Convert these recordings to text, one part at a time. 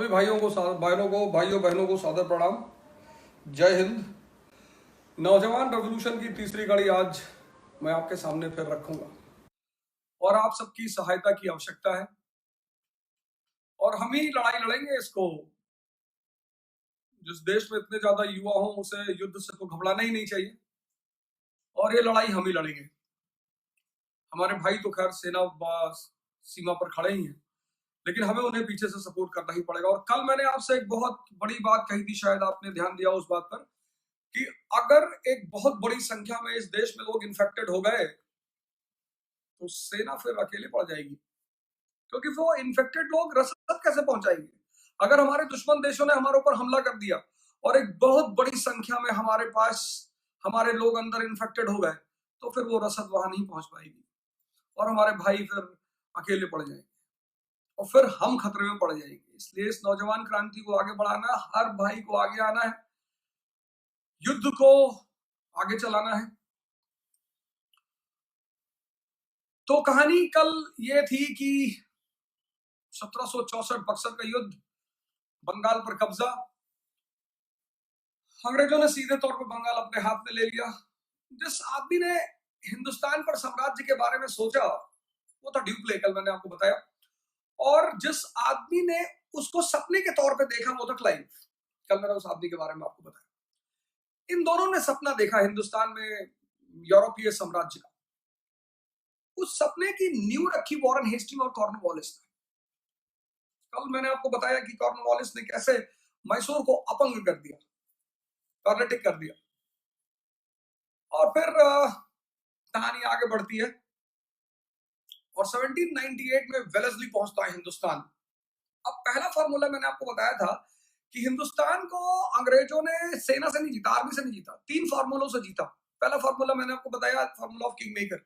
भाइयों बहनों को सादर प्रणाम। जय हिंद। नौजवान रेवोल्यूशन की तीसरी कड़ी आज मैं आपके सामने फिर रखूंगा और आप सबकी सहायता की आवश्यकता है और हम ही लड़ाई लड़ेंगे इसको। जिस देश में इतने ज्यादा युवा हों उसे युद्ध से तो घबराना ही नहीं चाहिए और ये लड़ाई हम ही लड़ेंगे। हमारे भाई तो खैर सेना सीमा पर खड़े ही हैं, लेकिन हमें उन्हें पीछे से सपोर्ट करना ही पड़ेगा। और कल मैंने आपसे एक बहुत बड़ी बात कही थी, शायद आपने ध्यान दिया उस बात पर, कि अगर एक बहुत बड़ी संख्या में इस देश में लोग इन्फेक्टेड हो गए तो सेना फिर अकेले पड़ जाएगी, क्योंकि वो इन्फेक्टेड लोग रसद कैसे पहुंचाएंगे। अगर हमारे दुश्मन देशों ने हमारे ऊपर हमला कर दिया और एक बहुत बड़ी संख्या में हमारे पास हमारे लोग अंदर इन्फेक्टेड हो गए तो फिर वो रसद वहां नहीं पहुंच पाएगी और हमारे भाई फिर अकेले पड़ जाएंगे और फिर हम खतरे में पड़ जाएंगे। इसलिए इस नौजवान क्रांति को आगे बढ़ाना, हर भाई को आगे आना है, युद्ध को आगे चलाना है। तो कहानी कल ये थी कि 1764 बक्सर का युद्ध, बंगाल पर कब्जा, अंग्रेजों ने सीधे तौर पर बंगाल अपने हाथ में ले लिया। जिस आदमी ने हिंदुस्तान पर साम्राज्य के बारे में सोचा वो था ड्यूक लेक, कल मैंने आपको बताया, और जिस आदमी ने उसको सपने के तौर पे देखा वो था क्लाइव। कल मैंने उस आदमी के बारे में आपको बताया। इन दोनों ने सपना देखा हिंदुस्तान में यूरोपीय साम्राज्य का। उस सपने की नींव रखी वॉरेन हेस्टिंग और कॉर्नवालिस ने। कल मैंने आपको बताया कि कॉर्नवालिस ने कैसे मैसूर को अपंग कर दिया, पैरालिटिक कर दिया, और फिर कहानी आगे बढ़ती है और 1798 में वेलेस्ली पहुंचता है हिंदुस्तान। अब पहला फॉर्मूला मैंने आपको बताया था कि हिंदुस्तान को अंग्रेजों ने सेना से नहीं जीता, आर्मी से नहीं जीता, 3 फॉर्मूलों से जीता। पहला फॉर्मूला मैंने आपको बताया, formula of king maker,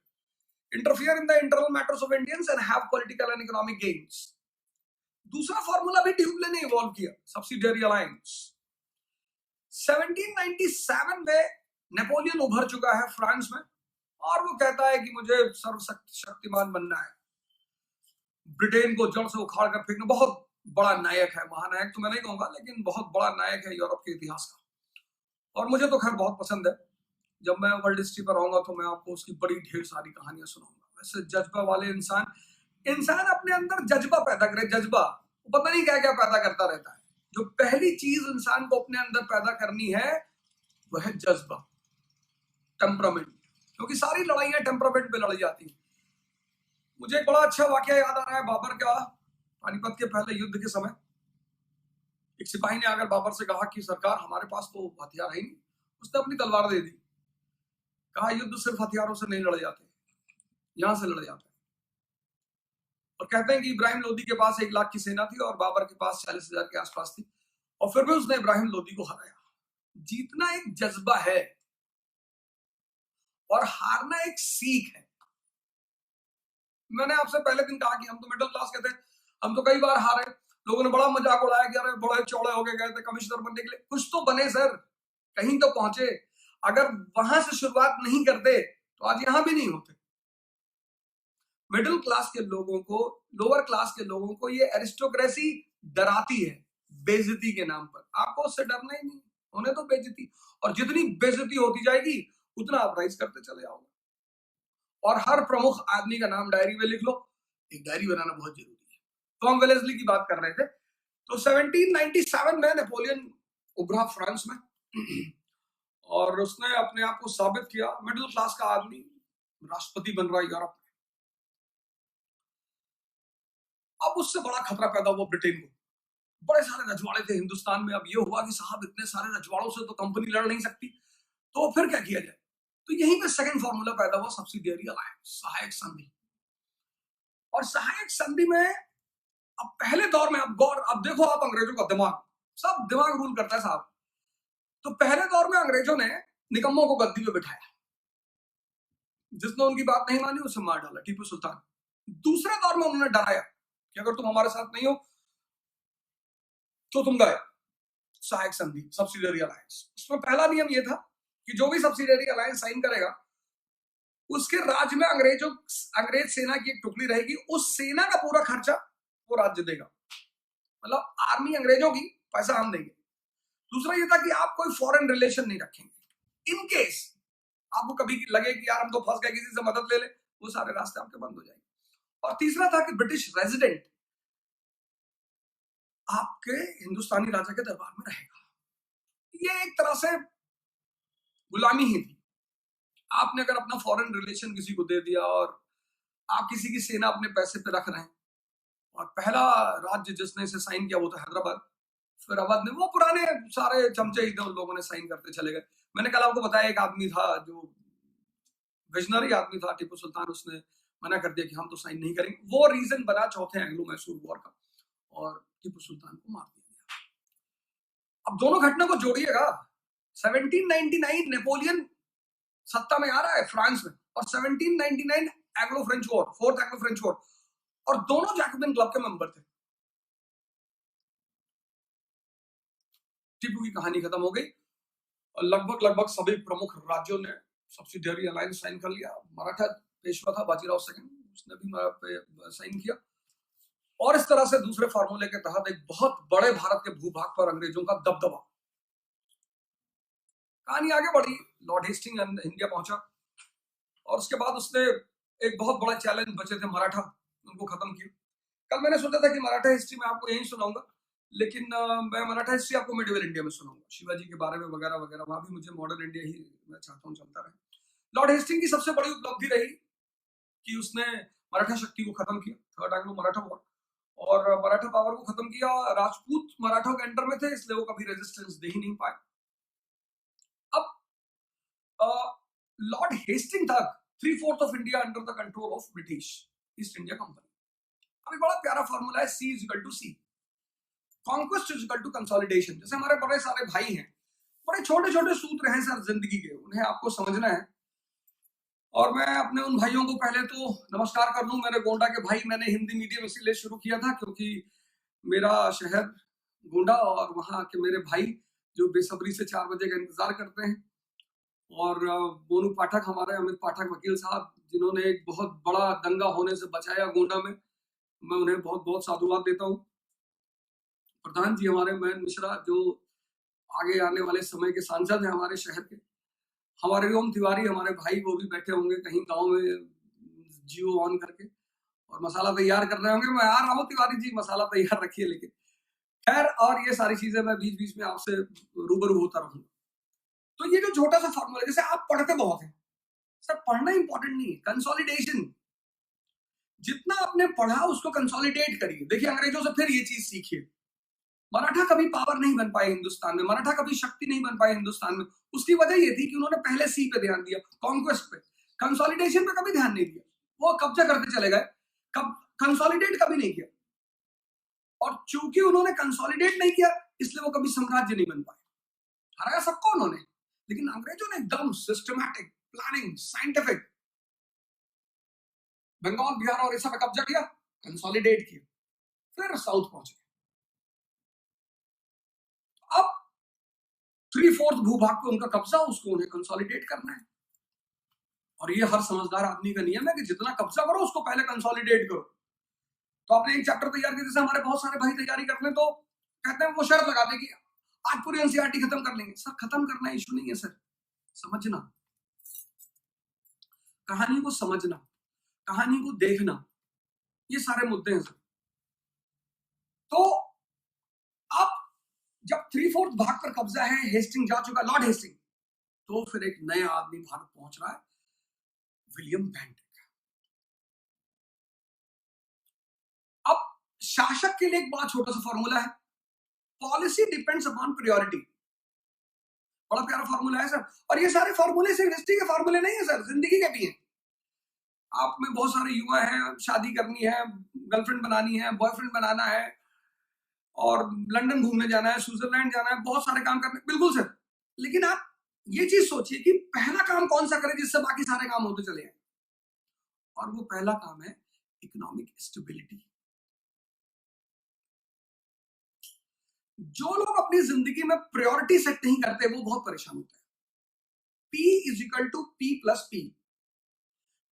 interfere in the internal matters of Indians and have political and economic gains. दूसरा फॉर्मूला भी ड्यूक ने इवॉल्व किया, सब्सिडियरी अलायंस। 1797 में नेपोलियन उभर चुका है फ्रांस में और वो कहता है कि मुझे सर्वशक्तिमान बनना है, ब्रिटेन को जड़ से उखाड़ कर फेंकना। बहुत बड़ा नायक है, महानायक तो मैं नहीं कहूंगा, लेकिन बहुत बड़ा नायक है यूरोप के इतिहास का, और मुझे तो खैर बहुत पसंद है। जब मैं वर्ल्ड हिस्ट्री पर आऊंगा तो मैं आपको उसकी बड़ी ढेर सारी कहानियां सुनाऊंगा। वैसे जज्बा वाले इंसान अपने अंदर जज्बा पैदा करे, जज्बा, पता नहीं क्या क्या पैदा करता रहता है। जो पहली चीज इंसान को अपने अंदर पैदा करनी है वह है जज्बा, टेम्परामेंट, क्योंकि सारी लड़ाइयां टेम्परामेंट पे लड़ी जाती हैं। मुझे एक बड़ा अच्छा वाकया याद आ रहा है बाबर का। पानीपत के पहले युद्ध के समय एक सिपाही ने आकर बाबर से कहा कि सरकार हमारे पास तो हथियार है नहीं। उसने अपनी तलवार दे दी, कहा युद्ध सिर्फ हथियारों से नहीं लड़े जाते, यहां से लड़े जाते हैं। और कहते हैं कि इब्राहिम लोदी के पास 1 लाख की सेना थी और बाबर के पास 40,000 के आसपास थी, और फिर भी उसने इब्राहिम लोदी को हराया। जीतना एक जज्बा है और हारना एक सीख है। मैंने आपसे पहले दिन कहा कि हम तो मिडिल क्लास के थे, हम तो कई बार हारे, लोगों ने बड़ा मजाक उड़ाया कि अरे बड़े चौड़े हो गए थे कमिश्नर बनने के लिए। कुछ तो बने सर, कहीं तो पहुंचे। अगर वहां से शुरुआत नहीं करते तो आज यहां भी नहीं होते। मिडिल क्लास के लोगों को, लोअर क्लास के लोगों को ये एरिस्टोक्रेसी डराती है बेइज्जती के नाम पर। आपको उससे डरना ही नहीं, होने तो बेइज्जती, और जितनी बेइज्जती होती जाएगी उतना आप राइज करते चले जाओगे। और हर प्रमुख आदमी का नाम डायरी में लिख लो, एक डायरी बनाना बहुत जरूरी है। तो हम वेलेस्ली की बात कर रहे थे। तो 1797 में नेपोलियन उभरा फ्रांस में और उसने अपने आप को साबित किया, मिडिल क्लास का आदमी राष्ट्रपति बन रहा है यूरोप में। अब उससे बड़ा खतरा पैदा हुआ ब्रिटेन को। बड़े सारे रजवाड़े थे हिंदुस्तान में। अब ये हुआ कि साहब इतने सारे रजवाड़ों से तो कंपनी लड़ नहीं सकती, तो फिर क्या किया जाए। तो यहीं पे सेकंड फॉर्मूला पैदा हुआ, सब्सिडियरी अलायंस, सहायक संधि। और सहायक संधि में अब पहले दौर में, अब देखो आप अंग्रेजों का दिमाग, सब दिमाग रूल करता है साहब। तो पहले दौर में अंग्रेजों ने निकम्मों को गद्दी पे बिठाया, जिसने उनकी बात नहीं मानी उसे मार डाला, टीपू सुल्तान। दूसरे दौर में उन्होंने डराया कि अगर तुम हमारे साथ नहीं हो तो तुम गए, सहायक संधि, सब्सिडियरी अलायंस। उसमें पहला नियम यह था कि जो भी सब्सिडियरी अलायंस साइन करेगा उसके राज्य में अंग्रेज सेना की एक टुकड़ी रहेगी, उस सेना का पूरा खर्चा वो राज्य देगा। मतलब आर्मी अंग्रेजों की, पैसा हम देंगे। दूसरा ये था कि आप कोई फॉरेन रिलेशन नहीं रखेंगे। इन केस आपको कभी लगे कि यार हम तो फंस गए, किसी से मदद ले ले, वो सारे रास्ते आपके बंद हो जाएंगे। और तीसरा था कि ब्रिटिश रेजिडेंट आपके हिंदुस्तानी राजा के दरबार में रहेगा। ये एक तरह से गुलामी ही थी। आपने अगर अपना फॉरेन रिलेशन किसी को दे दिया और आप किसी की सेना अपने पैसे पे रख रहे हैं, और पहला राज्य जिसने इसे साइन किया वो था हैदराबाद। फिर अवध ने, वो पुराने सारे चमचे ही थे, उन लोगों ने साइन करते चले गए। मैंने कल आपको बताया एक आदमी था जो विजनरी आदमी था, टीपू सुल्तान, उसने मना कर दिया कि हम तो साइन नहीं करेंगे। वो रीजन बना चौथे एंग्लो मैसूर वॉर का, और टीपू सुल्तान को मार दिया गया। अब दोनों घटना को जोड़िएगा, 1799 नेपोलियन सत्ता में आ रहा है फ्रांस में, और 1799 Anglo French war, fourth Anglo French war, और दोनों जैकोबिन क्लब के मेंबर थे। टीपू की कहानी खत्म हो गई, और लगभग सभी प्रमुख राज्यों ने सब्सिडियरी अलायंस साइन कर लिया। मराठा पेशवा था बाजीराव सेकंड, उसने भी साइन किया, और इस तरह से दूसरे फार्मूले के तहत एक बहुत बड़े भारत के भूभाग पर अंग्रेजों का दबदबा। कहानी आगे बढ़ी, लॉर्ड हेस्टिंग इंडिया पहुंचा, और उसके बाद उसने एक बहुत बड़ा चैलेंज बचे थे मराठा, उनको खत्म किया। कल मैंने सोचा था कि मराठा हिस्ट्री में आपको यही सुनाऊंगा, लेकिन मैं मराठा हिस्ट्री आपको मिडिवल इंडिया में सुनाऊंगा, शिवाजी के बारे में वगैरह वगैरह। वहां भी मुझे मॉडर्न इंडिया ही मैं चाहता हूँ चलता रहे। लॉर्ड हेस्टिंग की सबसे बड़ी उपलब्धि रही कि उसने मराठा शक्ति को खत्म किया, थर्ड एंग्लो मराठा वॉर, और मराठा पावर को खत्म किया। राजपूत मराठों के अंडर में थे, इसलिए वो कभी रेजिस्टेंस दे ही नहीं पाए। अब लॉर्ड हेस्टिंग तक 3/4 of India under the control of British East India Company. अब एक बड़ा प्यारा फॉर्मूला है, C is equal to C, conquest is equal to consolidation. जैसे हमारे बड़े सारे भाई हैं, बड़े छोटे छोटे सूत्र हैं सर जिंदगी के, उन्हें आपको समझना है। और मैं अपने उन भाइयों को पहले तो नमस्कार कर दूं, मेरे गोंडा के भाई। मैंने हिंदी मीडियम इसीलिए शुरू किया था क्योंकि मेरा शहर गोंडा, और वहां के मेरे भाई जो बेसब्री से 4 बजे का इंतजार करते हैं, और बोनू पाठक, हमारे अमित पाठक वकील साहब, जिन्होंने एक बहुत बड़ा दंगा होने से बचाया गोंडा में, मैं उन्हें बहुत बहुत साधुवाद देता हूँ। प्रधान जी हमारे मयन मिश्रा, जो आगे आने वाले समय के सांसद हैं हमारे शहर के, हमारे ओम तिवारी, हमारे भाई, वो भी बैठे होंगे कहीं गांव में जियो ऑन करके और मसाला तैयार कर रहे होंगे। मैं आ रहा हूँ तिवारी जी, मसाला तैयार रखिए। लेकिन खैर, और ये सारी चीजें मैं बीच बीच में आपसे रूबरू होता रहूंगा। तो ये जो छोटा सा फॉर्मूला, जैसे आप पढ़ते बहुत हैं सर, पढ़ना इंपॉर्टेंट नहीं है, कंसोलिडेशन। जितना आपने पढ़ा उसको कंसोलिडेट करिए। देखिए, अंग्रेजों से फिर ये चीज सीखिए। मराठा कभी पावर नहीं बन पाए हिंदुस्तान में, मराठा कभी शक्ति नहीं बन पाए हिंदुस्तान में। उसकी वजह ये थी कि उन्होंने पहले सी पे ध्यान दिया, कॉन्क्वेस्ट पे, कंसोलिडेशन पे कभी ध्यान नहीं दिया। वो कब्जा करते चले गए, कंसोलिडेट कभी नहीं किया। और चूंकि उन्होंने कंसोलिडेट नहीं किया, इसलिए वो कभी साम्राज्य नहीं बन पाए। हराया सबको उन्होंने, लेकिन अंग्रेजों ने एकदम systematic, planning, scientific Bengal, Bihar और ऐसा पे कब्जा किया, कंसोलिडेट किया, फिर साउथ पहुंचे। अब 3/4 भूभाग पे उनका कब्जा, उसको उन्हें कंसोलिडेट करना है। और ये हर समझदार आदमी का नियम है कि जितना कब्जा करो उसको पहले कंसोलिडेट करो। तो आपने एक चैप्टर तैयार किया, जैसे हमारे बहुत सारे भाई तैयारी करते हैं, तो कहते हैं, वो शर्त लगाते कि आज पूरी एनसीईआरटी खत्म कर लेंगे। सर, खत्म करना इशू नहीं है सर, समझना, कहानी को समझना, कहानी को देखना, ये सारे मुद्दे हैं सर। तो अब जब 3/4 भाग पर कब्जा है, हेस्टिंग जा चुका, लॉर्ड हेस्टिंग, तो फिर एक नया आदमी भारत पहुंच रहा है, विलियम बेंटिक। अब शासक के लिए एक बड़ा छोटा सा फॉर्मूला है, पॉलिसी डिपेंड्स अपॉन प्रायोरिटी। बड़ा प्यारा फॉर्मूला है सर। और ये सारे फॉर्मूले सिर्फ हिस्ट्री के फॉर्मूले नहीं है सर, जिंदगी के भी हैं। आप में बहुत सारे युवा हैं, शादी करनी है, गर्लफ्रेंड बनानी है, बॉयफ्रेंड बनाना है, और लंदन घूमने जाना है, स्विट्जरलैंड जाना है, बहुत सारे काम करने, बिल्कुल सर। लेकिन आप ये चीज सोचिए कि पहला काम कौन सा करें जिससे बाकी सारे काम होते चले जाए। और वो पहला काम है इकोनॉमिक स्टेबिलिटी। जो लोग अपनी जिंदगी में प्रायोरिटी सेट नहीं करते, वो बहुत परेशान होते हैं। P is equal to P+P,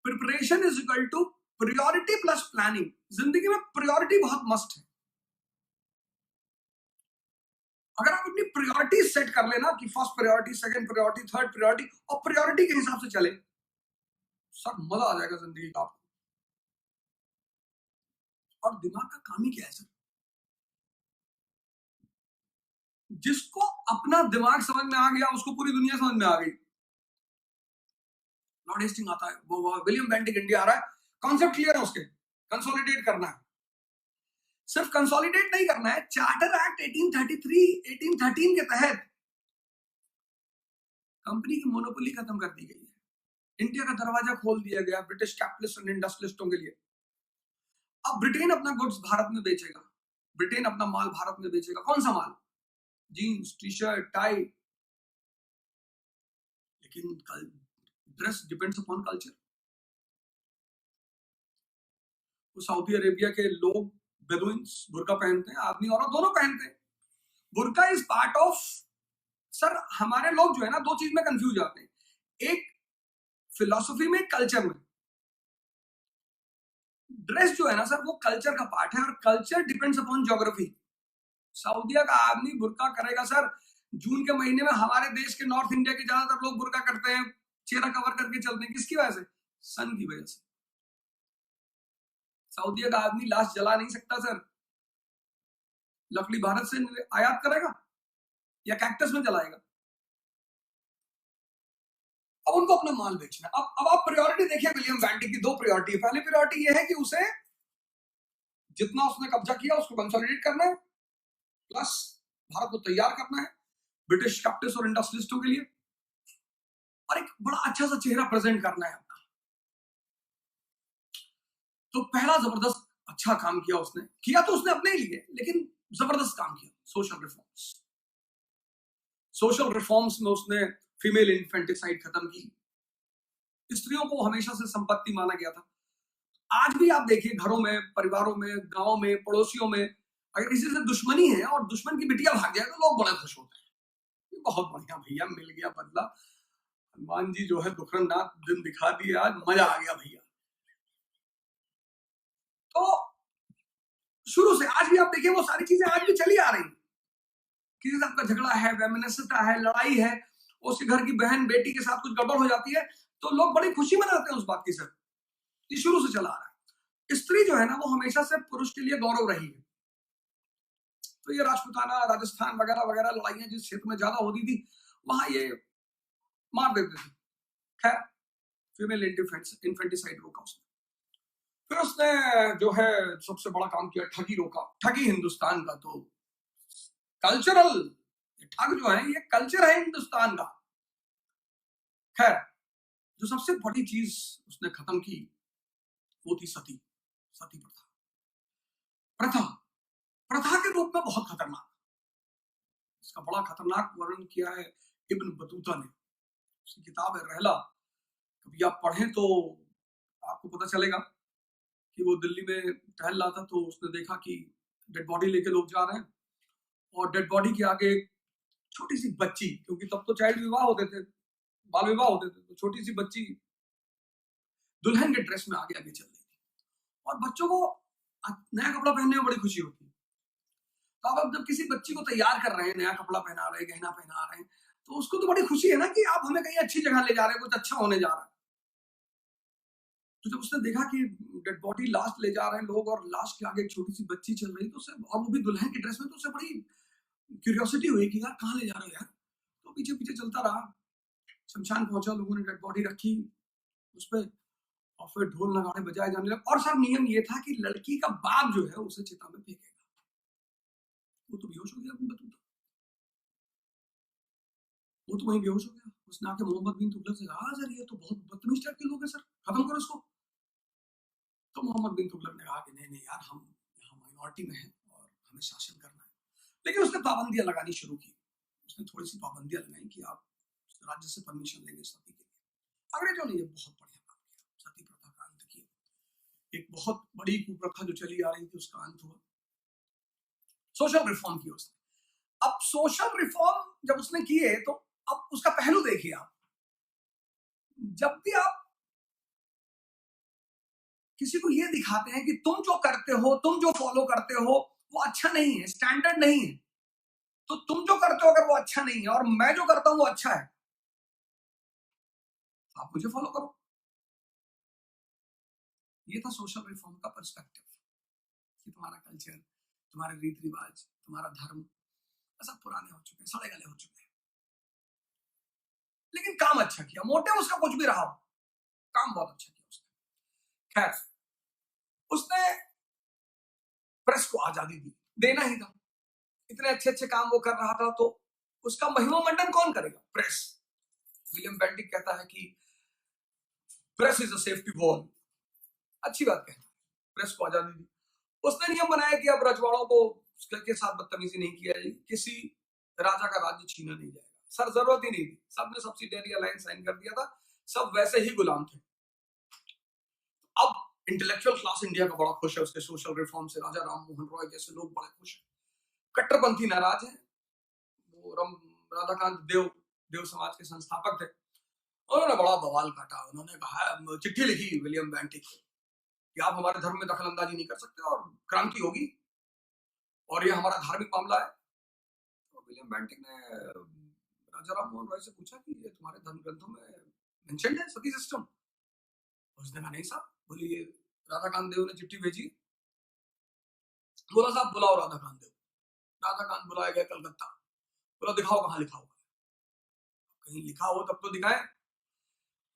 preparation is equal to priority plus planning. जिंदगी में प्रायोरिटी बहुत मस्ट है। अगर आप अपनी प्रायोरिटी सेट कर लेना कि first priority, second priority, third priority, और प्रायोरिटी के हिसाब से चले, सब मजा आ जाएगा जिंदगी का आपको। और दिमाग का काम ही क्या है सर? जिसको अपना दिमाग समझ में आ गया उसको पूरी दुनिया समझ में आ गई। लॉर्ड हेस्टिंग आता है, वो विलियम बेंटिक इंडिया आ रहा है, कॉन्सेप्ट क्लियर है उसके, कंसोलिडेट करना है। सिर्फ कंसोलिडेट नहीं करना है, चार्टर एक्ट 1833 1813 के तहत कंपनी की मोनोपोली खत्म कर दी गई है। इंडिया का दरवाजा खोल दिया गया ब्रिटिश कैपिटलिस्ट और इंडस्ट्रियलिस्टों के लिए। अब ब्रिटेन अपना गुड्स भारत में बेचेगा, ब्रिटेन अपना माल भारत में बेचेगा। कौन सा माल? Jeans, T shirt, tie. लेकिन ड्रेस डिपेंड्स अपॉन कल्चर। तो सऊदी अरेबिया के लोग बेदुइन्स बुर्का पहनते हैं, आदमी औरत दोनों पहनते हैं। बुर्का इज पार्ट ऑफ, सर हमारे लोग जो है ना दो चीज में कंफ्यूज आते हैं, एक फिलॉसफी में, कल्चर में। ड्रेस जो है ना सर वो कल्चर का पार्ट है, और कल्चर डिपेंड्स अपॉन ज्योग्राफी। सऊदीया का आदमी बुर्का करेगा सर, जून के महीने में हमारे देश के नॉर्थ इंडिया के ज्यादातर लोग बुर्का करते हैं, चेहरा कवर करके चलते हैं। किसकी वजह से? सन की वजह से। सऊदीया का आदमी लाश जला नहीं सकता सर, लकड़ी भारत से आयात करेगा या कैक्टस में जलाएगा। अब उनको अपना माल बेचना। अब आप प्रायोरिटी देखिए विलियम बेंटिक की, दो प्रायोरिटी है। पहली प्रायोरिटी ये है कि उसे जितना उसने कब्जा किया उसको कंसोलिडेट करना है, प्लस भारत को तैयार करना है ब्रिटिश कैपिटलिस्ट और इंडस्ट्रियलिस्टों के लिए, और एक बड़ा अच्छा सा चेहरा प्रेजेंट करना है अपना। तो पहला जबरदस्त अच्छा काम किया उसने, किया तो उसने अपने लिए, लेकिन जबरदस्त काम किया, सोशल रिफॉर्म्स। सोशल रिफॉर्म्स में उसने फीमेल इन्फेंटिसाइड खत्म की। स्त्रियों को हमेशा से संपत्ति माना गया था। आज भी आप देखिए घरों में, परिवारों में, गांव में, पड़ोसियों में, अगर किसी से दुश्मनी है और दुश्मन की बिटिया भाग जाए तो लोग बड़े खुश होते हैं, ये बहुत बढ़िया भैया, मिल गया बदला, हनुमान जी जो है दुखरनाथ दिन दिखा दिए, आज मजा आ गया भैया। तो शुरू से आज भी आप देखिए वो सारी चीजें आज भी चली आ रही। किसी से आपका झगड़ा है, वैमनस्यता है, लड़ाई है, उसके घर की बहन बेटी के साथ कुछ गड़बड़ हो जाती है तो लोग बड़ी खुशी मनाते हैं उस बात की। सर ये शुरू से चला आ रहा है। स्त्री जो है ना वो हमेशा से पुरुष के लिए गौरव रही है। तो ये राजपूताना, राजस्थान वगैरह वगैरह लड़ाइयां जिस क्षेत्र में ज्यादा होती थी वहां ये मार देते थे। खैर फीमेल इन्फेंटिसाइड रोका उसने। फिर उसने जो है सबसे बड़ा काम किया, ठगी रोका। ठगी हिंदुस्तान का तो कल्चरल, ठग जो है ये कल्चर है हिंदुस्तान का। खैर जो सबसे बड़ी चीज उसने खत्म की वो थी सती, सती प्रथा। प्रथा, प्रथा के रूप में बहुत खतरनाक, इसका बड़ा खतरनाक वर्णन किया है इब्न बतूता ने, उसकी किताब है रहला। कभी आप पढ़ें तो आपको पता चलेगा कि वो दिल्ली में टहल रहा था तो उसने देखा कि डेड बॉडी लेके लोग जा रहे हैं, और डेड बॉडी के आगे एक छोटी सी बच्ची, क्योंकि तब तो चाइल्ड विवाह होते थे, बाल विवाह होते थे, तो छोटी सी बच्ची दुल्हन के ड्रेस में आगे आगे चल रही थी। और बच्चों को नया कपड़ा पहनने में बड़ी खुशी होती है। तो आप जब किसी बच्ची को तैयार कर रहे हैं, नया कपड़ा पहना रहे हैं, गहना पहना रहे हैं, तो उसको तो बड़ी खुशी है ना कि आप हमें कहीं अच्छी जगह ले जा रहे हैं, कुछ अच्छा होने जा रहा है। तो जब उसने देखा कि डेड बॉडी लाश ले जा रहे हैं लोग और लाश के आगे एक छोटी सी बच्ची चल रही, तो उसे, और वो भी दुल्हन की ड्रेस में, तो उसे बड़ी क्यूरियोसिटी हुई कि यार कहाँ ले जा रहे हो यार। तो पीछे पीछे चलता रहा, शमशान पहुंचा, लोगों ने डेड बॉडी रखी उस पर, और फिर ढोल नगाड़े बजाए जाने लगे। और सर नियम ये था कि लड़की का बाप जो है उसे चिता में फेंकेगा। वो तो बेहोश हो गया, बतूता, वो तो वहीं बेहोश हो गया। उसने आके मोहम्मद बिन तुगलक से कहा, सर ये तो बहुत बदतमीज टाइप के लोग हैं सर, खत्म करो इसको। तो मोहम्मद बिन तुगलक ने कहा कि नहीं नहीं यार, हम यहाँ माइनॉरिटी में हैं और हमें शासन करना है। लेकिन उसने पाबंदियां लगानी शुरू की। उसने थोड़ी सी पाबंदियां लगाई कि आप राज्य से परमिशन लेंगे सती के लिए। अंग्रेजों ने ये बहुत बढ़िया काम किया, सती प्रथा का अंत किया। एक बहुत बड़ी कुप्रथा जो चली आ रही थी उसका अंत हुआ। सोशल रिफॉर्म किया उसने। अब सोशल रिफॉर्म जब उसने किए तो अब उसका पहलू देखिए आप। जब भी आप किसी को ये दिखाते हैं कि तुम जो करते हो, तुम जो फॉलो करते हो वो अच्छा नहीं है, स्टैंडर्ड नहीं है, तो तुम जो करते हो अगर वो अच्छा नहीं है और मैं जो करता हूं वो अच्छा है, आप मुझे फॉलो करो। ये था सोशल रिफॉर्म का पर्सपेक्टिव कि तुम्हारा कल्चर, तुम्हारे रीति रिवाज, तुम्हारा धर्म सब पुराने हो चुके हैं, सड़े गले हो चुके हैं, लेकिन काम अच्छा किया। मोटिव उसका कुछ भी रहा हो, काम बहुत अच्छा किया उसने। खैर, उसने प्रेस को आजादी दी, देना ही था। इतने अच्छे अच्छे काम वो कर रहा था, तो उसका महिमा मंडन कौन करेगा? प्रेस। विलियम बेंटिक कहता है कि press is a safety wall. अच्छी बात कहता है, प्रेस को आजादी दी। उसने नियम बनाया कि अब रजवाड़ों को के साथ बदतमीजी नहीं किया जाएगी, किसी राजा का राज्य छीना नहीं जाएगा। सर जरूरत ही नहीं थी, सबने सब्सिडियरी अलायंस साइन कर दिया था, सब वैसे ही गुलाम थे। अब इंटेलेक्चुअल क्लास इंडिया का बड़ा खुश है उसके सोशल रिफॉर्म से। राजा राम मोहन रॉय जैसे लोग बड़े खुश हैं। कट्टरपंथी नाराज है। वो राधाकांत देव समाज के संस्थापक थे, उन्होंने बड़ा बवाल काटा। उन्होंने कहा, चिट्ठी लिखी विलियम बेंटिक को कि आप हमारे धर्म में दखल अंदाजी नहीं कर सकते और क्रांति होगी, और ये हमारा धार्मिक मामला है। तो विलियम बेंटिक ने राजा राम मोहन रॉय से पूछा कि ये तुम्हारे धर्म ग्रंथों में मेंशन है सती सिस्टम? उसने कहा नहीं साहब। बोली, ये राधाकांत देव ने चिट्ठी भेजी। बोला, साहब बुलाओ राधाकांत देव। राधाकांत बुलाए गए कलकत्ता। बोला, दिखाओ कहाँ लिखा हुआ है। कहीं लिखा हो तब तो दिखाए।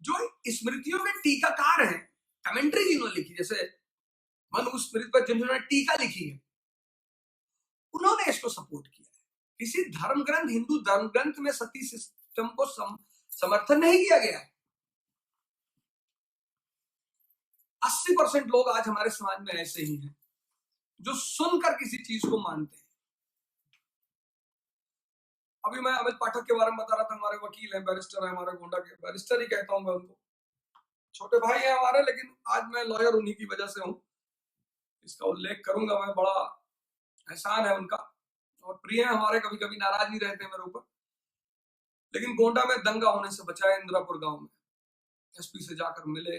जो स्मृतियों के टीकाकार हैं, कमेंट्री जिन्होंने लिखी, जैसे मनुस्मृति पर जिन्होंने टीका लिखी है, उन्होंने इसको सपोर्ट किया है। किसी धर्म ग्रंथ, हिंदू धर्म ग्रंथ में सती सिस्टम को समर्थन नहीं किया गया है। 80% लोग आज हमारे समाज में ऐसे ही हैं जो सुनकर किसी चीज को मानते हैं। अभी मैं अमित पाठक के बारे में बता रहा था, हमारे वकील हैं, बैरिस्टर हैं, हमारे गोंडा के बैरिस्टर ही कहता हूं मैं उनको, छोटे भाई हैं हमारे, लेकिन आज मैं लॉयर उन्हीं की वजह से हूं। इसका उल्लेख करूंगा मैं, बड़ा एहसान है उनका, और प्रिय है हमारे, कभी कभी नाराज भी रहते हैं मेरे ऊपर। लेकिन गोंडा में दंगा होने से बचाए, इंदिरापुर गांव में एसपी से जाकर मिले।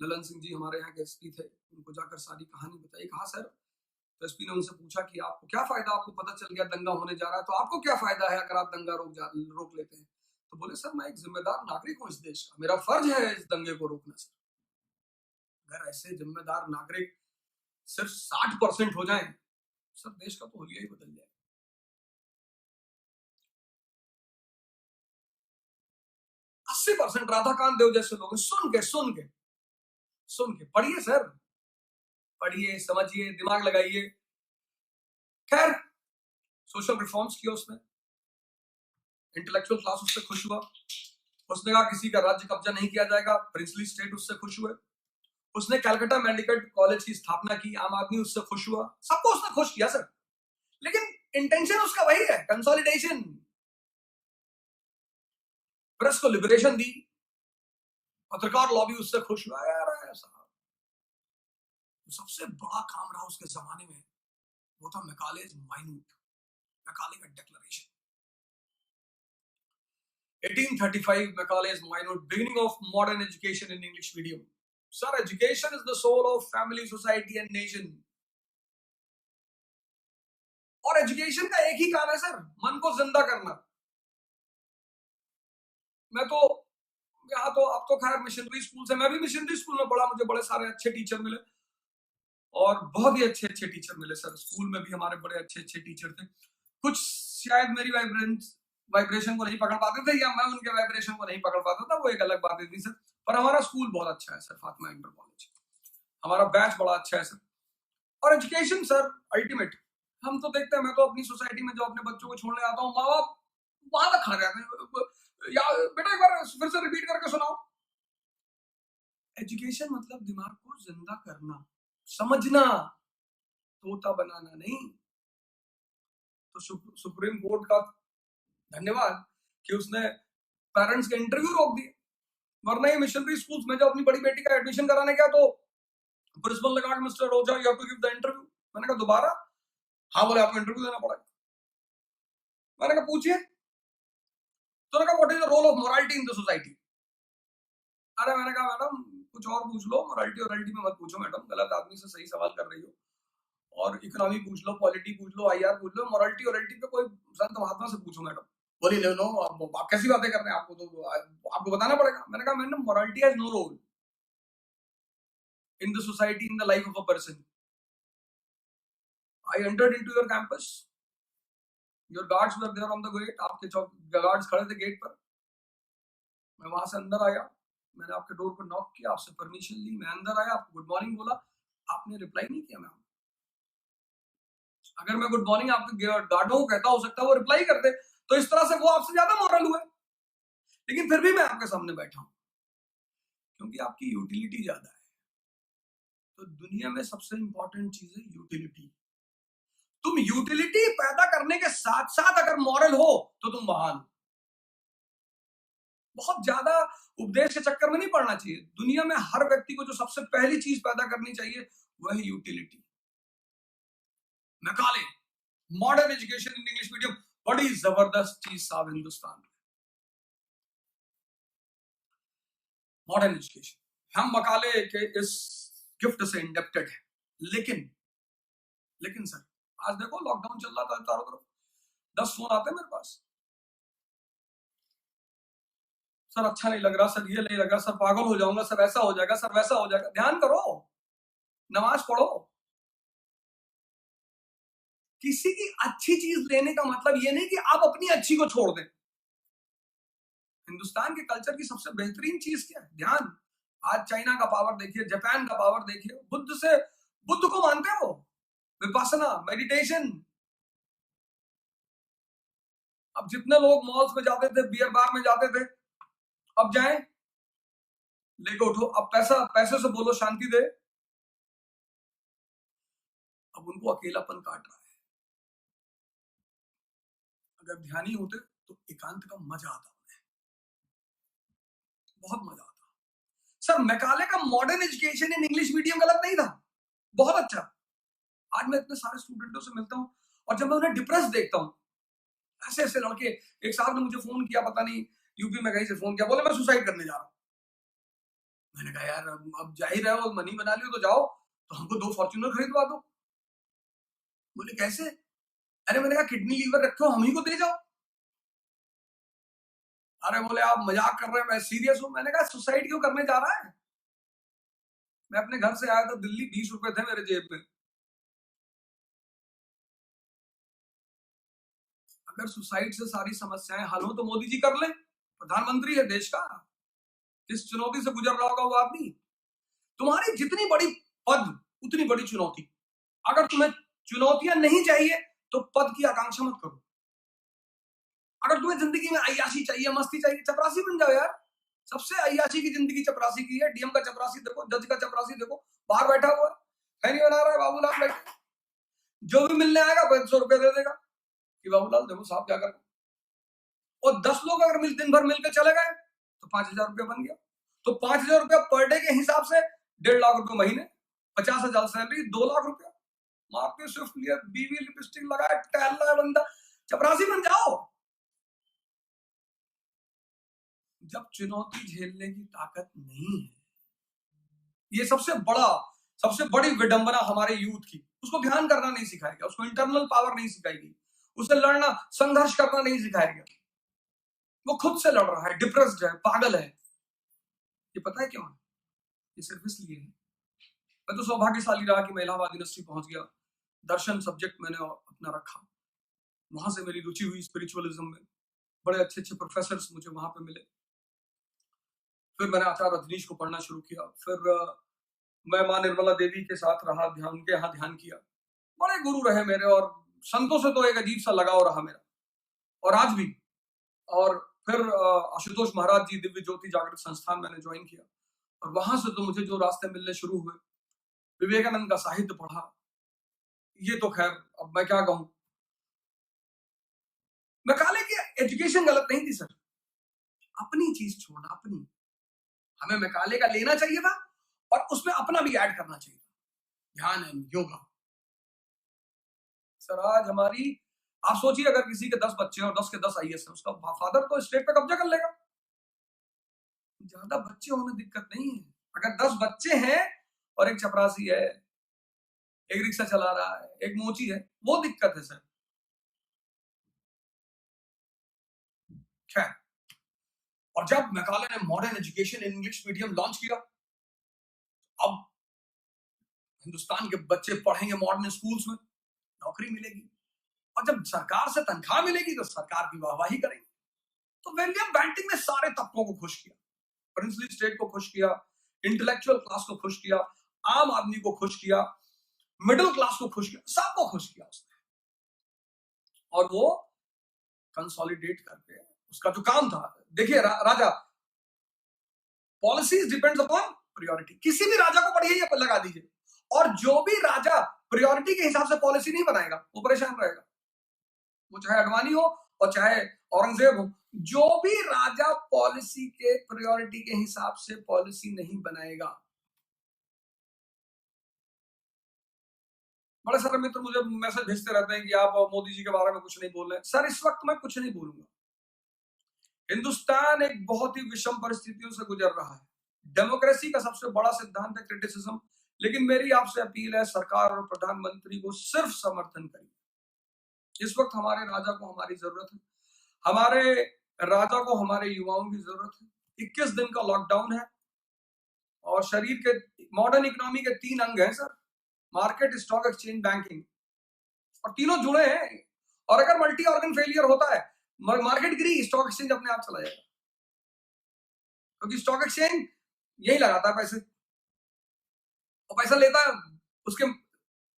ललन सिंह जी हमारे यहाँ के एसपी थे, उनको जाकर सारी कहानी बताई। कहा सर, तो एसपी ने उनसे पूछा कि आपको क्या फायदा, आपको पता चल गया दंगा होने जा रहा है, तो आपको क्या फायदा है अगर आप दंगा रोक लेते हैं? तो बोले, सर मैं एक जिम्मेदार नागरिक हूं इस देश का, मेरा फर्ज है इस दंगे को रोकना। सर अगर ऐसे जिम्मेदार नागरिक सिर्फ 60% हो जाएं, सर देश का तो हुलिया ही बदल जाए। 80% राधाकांत देव जैसे लोग सुन के पढ़िए सर, पढ़िए, समझिए, दिमाग लगाइए। खैर, सोशल रिफॉर्म्स किया उसने, इंटेलेक्चुअल क्लास उससे खुश हुआ। उसने कहा किसी का राज्य कब्जा नहीं किया जाएगा, प्रिंसली स्टेट उससे खुश हुए। उसने कलकत्ता मेडिकल कॉलेज की स्थापना की, आम आदमी उससे खुश हुआ। सबको उसने खुश किया सर, लेकिन इंटेंशन उसका वही है, कंसोलिडेशन। प्रेस को लिबरेशन दी, पत्रकार लॉबी उससे खुश हुआ। यार ऐसा सबसे बड़ा काम रहा उसके जमाने में, वो था मैकालेज माइन्यूट, मैकाले का declaration. 1835 Macaulay's Minute, beginning of modern education in English medium. Sir, education is the soul of family, society and nation. और एजुकेशन का एक ही काम है सर, मन को जिंदा करना। मैं तो यहाँ तो अब तो खैर मिशनरी स्कूल से, मैं भी मिशनरी स्कूल में पढ़ा, मुझे बड़े सारे अच्छे टीचर मिले और बहुत ही अच्छे अच्छे टीचर मिले सर। स्कूल में भी हमारे बड़े अच्छे अच्छे टीचर थे। कुछ शायद मेरी वाइब्रेशन को नहीं पकड़ पाते थे, या मैं उनके वाइब्रेशन को नहीं पकड़ पाता था, वो एक अलग बात थी सर। पर हमारा स्कूल बहुत अच्छा है सर, फातिमा इंटर कॉलेज, हमारा बैच बड़ा अच्छा है सर। और एजुकेशन सर अल्टीमेट। हम तो देखते हैं, मैं तो अपनी सोसाइटी में जो अपने बच्चों को छोड़ने आता हूँ, माँ बाप वहां तक खा जाते हैं, या बेटा एक बार फिर से रिपीट करके सुनाओ। एजुकेशन मतलब दिमाग को जिंदा करना, समझना, तोता बनाना नहीं। तो सुप्रीम कोर्ट का धन्यवाद कि उसने पेरेंट्स के इंटरव्यू रोक दिए, वरना ये मिशनरी स्कूल्स में जब अपनी बड़ी बेटी का एडमिशन कराने गया तो प्रिंसिपल ने कहा, mister Roja you have to give the interview. मैंने कहा दोबारा? हाँ बोले, आपको इंटरव्यू देना पड़ेगा। मैंने कहा पूछिए। तो कहा what is the role of morality in the society. अरे मैंने कहा मैडम कुछ और पूछ लो, मोरालिटी में मत पूछो मैडम, गलत आदमी से सही सवाल कर रही हो। और इकोनॉमी पूछ लो, पॉलिटी पूछ लो, आईआर पूछ लो, मोरालिटी ओरालिटी पे कोई संत महात्मा से पूछो मैडम। बोली ले लो, आप कैसी बातें कर रहे हैं, आपको बताना पड़ेगा। मैंने कहा madam, morality has no role in the society, in the life of a person. I entered into your campus, your guards were there on the gate, आपके गार्ड्स खड़े थे गेट पर। मैं वहां से अंदर आया, मैंने आपके डोर पर नॉक किया, आपसे परमिशन ली, मैं अंदर आया, आपको गुड मॉर्निंग बोला, आपने रिप्लाई नहीं किया। मैम, अगर मैं गुड मॉर्निंग आपके गार्डों को कहता, हो सकता है वो रिप्लाई करते, तो इस तरह से वो आपसे ज्यादा मॉरल हुए। लेकिन फिर भी मैं आपके सामने बैठा हूं क्योंकि आपकी यूटिलिटी ज्यादा है। तो दुनिया में सबसे इंपॉर्टेंट चीज है यूटिलिटी। तुम यूटिलिटी पैदा करने के साथ साथ अगर मॉरल हो तो तुम महान हो। बहुत ज्यादा उपदेश के चक्कर में नहीं पड़ना चाहिए। दुनिया में हर व्यक्ति को जो सबसे पहली चीज पैदा करनी चाहिए वह है utility. Macaulay, modern education in English medium, बड़ी जबरदस्त चीज साहब हिंदुस्तान में, मॉडर्न एजुकेशन। हम मकाले के इस गिफ्ट से इंडेप्टेड है। लेकिन सर, आज देखो लॉकडाउन चल रहा था, चारों तरफ 10 फोन आते हैं मेरे पास। सर अच्छा नहीं लग रहा, सर ये नहीं लग रहा, सर पागल हो जाऊंगा, सर ऐसा हो जाएगा, सर वैसा हो जाएगा। ध्यान करो, नमाज पढ़ो। किसी की अच्छी चीज लेने का मतलब ये नहीं कि आप अपनी अच्छी को छोड़ दें। हिंदुस्तान के कल्चर की सबसे बेहतरीन चीज क्या है? ध्यान। आज चाइना का पावर देखिए, जापान का पावर देखिए, बुद्ध को मानते हो, विपासना, मेडिटेशन। अब जितने लोग मॉल्स में जाते थे, बियर बार में जाते थे, अब जाएं, लेके उठो, अब पैसे से बोलो शांति दे। अब उनको अकेलापन काट रहा है। अगर ध्यानी होते तो एकांत का मजा आता, बहुत मजा आता। सर मैकाले का modern education in English medium गलत नहीं था, बहुत अच्छा। आज मैं इतने सारे स्टूडेंटों से मिलता हूं और जब मैं उन्हें डिप्रेस देखता हूं, ऐसे ऐसे लड़के, एक साहब ने मुझे फोन किया, पता नहीं यूपी में कहीं से फोन किया, बोले मैं सुसाइड करने जा रहा हूं। मैंने कहा यार, अब जा ही रहे हो, मनी बना लियो तो जाओ, तो हमको 2 फॉर्च्यूनर खरीदवा दो। बोले कैसे? अरे मैंने कहा किडनी लीवर रखो, हम ही को दे जाओ। अरे बोले आप मजाक कर रहे हैं, मैं सीरियस हूं। मैंने कहा सुसाइड क्यों करने जा रहा है? मैं अपने घर से आया था दिल्ली, 20 रुपए थे मेरे जेब में। अगर सुसाइड से सारी समस्याएं हल हो तो मोदी जी कर ले, प्रधानमंत्री है देश का। किस चुनौती से गुजर रहा होगा वो आदमी। तुम्हारी जितनी बड़ी पद उतनी बड़ी चुनौती। अगर तुम्हें चुनौतियां नहीं चाहिए तो पद की आकांक्षा मत करो। अगर तुम्हें जिंदगी में अय्याशी चाहिए, मस्ती चाहिए, चपरासी बन जाओ यार। सबसे अय्याशी की जिंदगी चपरासी की है। डीएम का चपरासी देखो, जज का चपरासी देखो, बाहर बैठा हुआ है नहीं बना रहा है, बाबूलाल बैठे, जो भी मिलने आएगा 500 रुपए दे देगा कि बाबूलाल देखो साहब क्या कर। और 10 लोग अगर दिन भर मिलकर चले गए तो 5,000 रुपया बन गया। तो 5,000 रुपया पर डे के हिसाब से 1.5 लाख रुपए महीने, 50,000 सैलरी, 2 लाख रुपया। मार्केट स्विफ्ट लिया, बीवी लिपस्टिक लगाया, टहल रहा है बंदा, चपरासी बन जाओ। जब चुनौती झेलने की ताकत नहीं है, ये सबसे बड़ी विडंबना हमारे यूथ की। उसको ध्यान करना नहीं सिखाएगा, उसको इंटरनल पावर नहीं सिखाएगी, उसे लड़ना, संघर्ष करना नहीं सिखाएगा। वो खुद से लड़ रहा है, डिप्रेस्ड है, पागल है। ये पता है क्यों है? ये सिर्फ इसलिए है, मैं तो सौभाग्यशाली रहा कि मैं इलाहाबाद यूनिवर्सिटी पहुंच गया। दर्शन सब्जेक्ट मैंने अपना रखा, वहां से मेरी रुचि हुई स्पिरिचुअलिज्म में। बड़े अच्छे अच्छे प्रोफेसर मुझे वहां पे मिले। फिर मैंने आचार्य रजनीश को पढ़ना शुरू किया। फिर मैं माँ निर्मला देवी के साथ रहा, ध्यान, उनके यहाँ ध्यान किया। बड़े गुरु रहे मेरे, और संतों से तो एक अजीब सा लगाव रहा मेरा, और आज भी। और फिर आशुतोष महाराज जी दिव्य ज्योति जागृत संस्थान मैंने ज्वाइन किया, और वहां से तो मुझे जो रास्ते मिलने शुरू हुए, विवेकानंद का साहित्य पढ़ा। ये तो खैर अब मैं क्या कहूं। मैकाले की एजुकेशन गलत नहीं थी सर, अपनी चीज छोड़ना, अपनी। हमें मैकाले का लेना चाहिए था और उसमें अपना भी ऐड करना चाहिए था, ध्यान एंड योगा। सर आज हमारी, आप सोचिए अगर किसी के 10 बच्चे हैं और 10 के 10 आईएएस हैं, उसका फादर तो स्टेट पे कब्जा कर लेगा। ज्यादा बच्चे होने दिक्कत नहीं है, अगर 10 बच्चे हैं और एक चपरासी है, एक रिक्शा चला रहा है, एक मोची है, वो दिक्कत है सर। खैर, और जब मैकाले ने modern education in English medium launch किया, अब हिंदुस्तान के बच्चे पढ़ेंगे मॉडर्न स्कूल्स में, नौकरी मिलेगी, और जब सरकार से तनख्वाह मिलेगी तो सरकार की वाहवाही करेंगे। तो विलियम बेंटिक ने सारे तबकों को खुश किया, प्रिंसली स्टेट को खुश किया, इंटेलेक्चुअल क्लास को खुश किया, आम आदमी को खुश किया, मिडिल क्लास को खुश किया, सबको खुश किया उसने। और वो कंसोलिडेट करके उसका जो काम था, देखिए राजा, पॉलिसीज डिपेंड्स अपॉन प्रायोरिटी। किसी भी राजा को पढ़िए या लगा दीजिए, और जो भी राजा प्रायोरिटी के हिसाब से पॉलिसी नहीं बनाएगा वो परेशान रहेगा, वो चाहे अडवाणी हो और चाहे औरंगजेब हो। जो भी राजा पॉलिसी के प्रायोरिटी के हिसाब से पॉलिसी नहीं बनाएगा। बड़े सारे मित्र मुझे मैसेज भेजते रहते हैं कि आप मोदी जी के बारे में कुछ नहीं बोल रहे। सर, इस वक्त मैं कुछ नहीं बोलूंगा। हिंदुस्तान एक बहुत ही विषम परिस्थितियों से गुजर रहा है। डेमोक्रेसी का सबसे बड़ा सिद्धांत है क्रिटिसिज्म, लेकिन मेरी आपसे अपील है, सरकार और प्रधानमंत्री को सिर्फ समर्थन करिए। इस वक्त हमारे राजा को हमारी जरूरत है, हमारे राजा को हमारे युवाओं की जरूरत है। 21 दिन का लॉकडाउन है, और शरीर के मॉडर्न इकोनॉमी के 3 अंग हैं sir, market, stock exchange, banking, और तीनों जुड़े हैं। और अगर मल्टी ऑर्गन फेलियर होता है, मार्केट गिरी, स्टॉक एक्सचेंज अपने आप चला जाएगा, क्योंकि स्टॉक एक्सचेंज यही लगाता है पैसे, और पैसा लेता है उसके,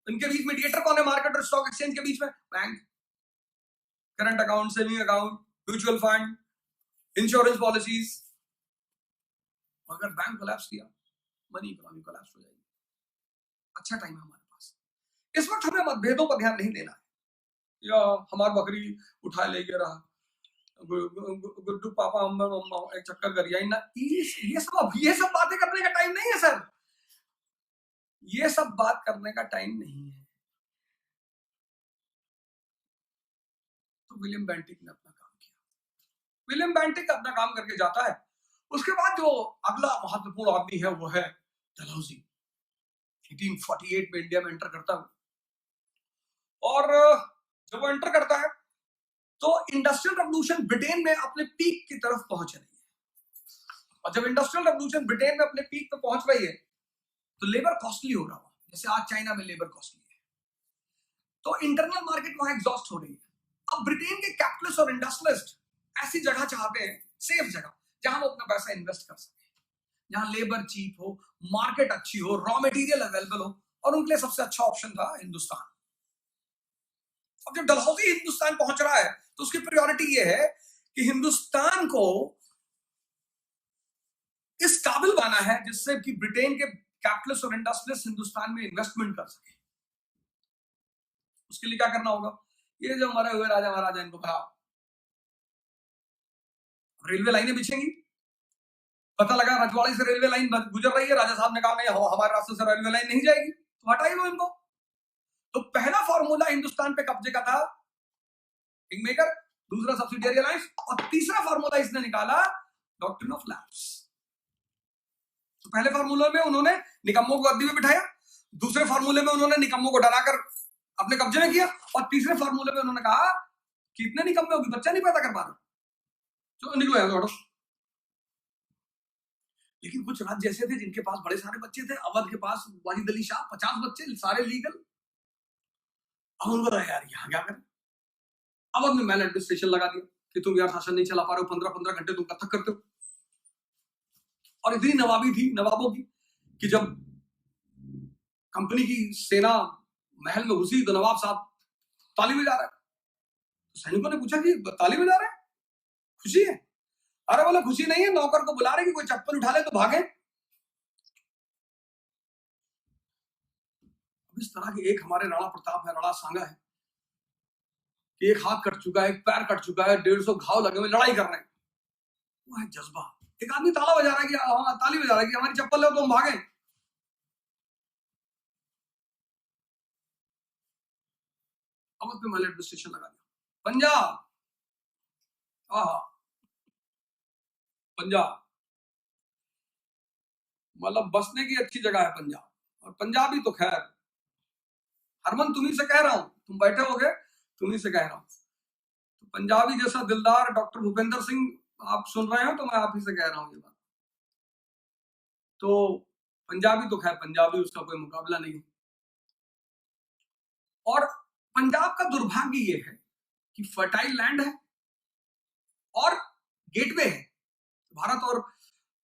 इनके बीच मीडिएटर कौन है मार्केट और स्टॉक एक्सचेंज के बीच में? Bank. Current account, saving account, mutual fund, insurance policies. अगर बैंक कोलैप्स किया, मनी इकोनॉमी कोलैप्स हो जाएगी। अच्छा टाइम है हमारे पास। इस वक्त हमें मतभेदों पर ध्यान नहीं देना है, या हमारी बकरी उठा ले गया रहा, गुड्डू पापा अम्मा अम्मा एक चक्कर कर गया ना, ये सब बातें करने का टाइम नहीं है सर। ये सब बात करने का टाइम नहीं है। तो विलियम बेंटिक ने अपना काम किया, विलियम बेंटिक अपना काम करके जाता है। उसके बाद जो अगला महत्वपूर्ण आदमी है वो है डलहौजी। 1848 में इंडिया में एंटर करता है, और जब वो एंटर करता है तो इंडस्ट्रियल रेवोल्यूशन ब्रिटेन में अपने पीक की तरफ पहुंच रही है। और जब इंडस्ट्रियल रेवोल्यूशन ब्रिटेन में अपने पीक पे पहुंच रही है, तो लेबर कॉस्टली हो रहा है, जैसे आज चाइना में लेबर कॉस्टली है, तो इंटरनल मार्केट वहां एग्जॉस्ट हो रही है। अब ब्रिटेन के कैपिटलिस्ट और इंडस्ट्रियलिस्ट ऐसी जगह चाहते हैं, सेफ जगह, जहां वो अपना पैसा इन्वेस्ट कर सके, जहां लेबर चीप हो, मार्केट अच्छी हो, रॉ मटेरियल अवेलेबल हो, और उनके लिए सबसे अच्छा ऑप्शन था हिंदुस्तान। अब जब डलहौजी हिंदुस्तान पहुंच रहा है, तो उसकी प्रायोरिटी ये है कि हिंदुस्तान को इस काबिल बना है जिससे कि ब्रिटेन के कैपिटलिस्ट और इंडस्ट्रियलिस्ट हिंदुस्तान में इन्वेस्टमेंट कर सके। उसके लिए क्या करना होगा? ये जो मरे हुए राजा महाराजा, इनको कहा रेलवे लाइनें बिछेंगी। पता लगा रजवाड़ी से रेलवे लाइन गुजर रही है, राजा साहब ने कहा नहीं, हमारे रास्ते से रेलवे लाइन नहीं जाएगी, तो हटाई दो इनको। तो पहला फॉर्मूला हिंदुस्तान पे कब्जे का था किंगमेकर, दूसरा सब्सिडियरी अलायंस, और तीसरा फॉर्मूला इसने निकाला डॉक्ट्रिन ऑफ लैप्स। तो पहले फॉर्मूले में उन्होंने निकम्मों को गद्दी में बिठाया, दूसरे फॉर्मूले में उन्होंने निकम्मों को डराकर अपने कब्जे में किया, और तीसरे फॉर्मूले में उन्होंने कहा कि इतने निकम्मे होगी, बच्चा नहीं पैदा कर पा रहे, तो निकलो यहाँ से। लेकिन कुछ राज्य ऐसे थे जिनके पास बड़े सारे बच्चे थे। अवध के पास वाहिद अली शाह, 50 बच्चे, सारे लीगल। अब उनको लगा यार यहाँ क्या करें। अवध में मैल एडमिनिस्ट्रेशन लगा दिया कि तुम यार शासन नहीं चला पा रहे हो, 15-15 घंटे तुम कथक करते हो। और इतनी नवाबी थी नवाबों की कि जब कंपनी की सेना महल में घुसी तो नवाब साहब ताली बजा रहे, तो सैनिकों ने पूछा कि ताली बजा रहे, खुशी है? अरे बोले खुशी नहीं है, नौकर को बुला रहे कि कोई चप्पल उठा ले तो भागे। इस तरह के एक हमारे राणा प्रताप है, राणा सांगा है, कि एक हाथ कट चुका है, एक पैर कट चुका है, 150 घाव लगे हुए, लड़ाई कर रहे हैं। वो है जज्बा। एक आदमी ताला बजा रहा है कि ताली बजा रहा है कि हमारी चप्पल ले तो हम भागे। अवध पे मैल एडमिनिस्ट्रेशन लगा दिया। पंजाब, पंजाब मतलब बसने की अच्छी जगह है पंजाब। और पंजाबी तो खैर हरमन तुम्ही से कह रहा हूं, तुम बैठे होगे, तुम्ही से कह रहा हूं। तो पंजाबी जैसा दिलदार डॉक्टर भूपेंद्र सिंह आप सुन रहे हो तो मैं आप ही से कह रहा हूं ये बात। तो पंजाबी तो खैर पंजाबी, उसका कोई मुकाबला नहीं। और पंजाब का दुर्भाग्य ये है कि फर्टाइल लैंड है और गेटवे है, भारत और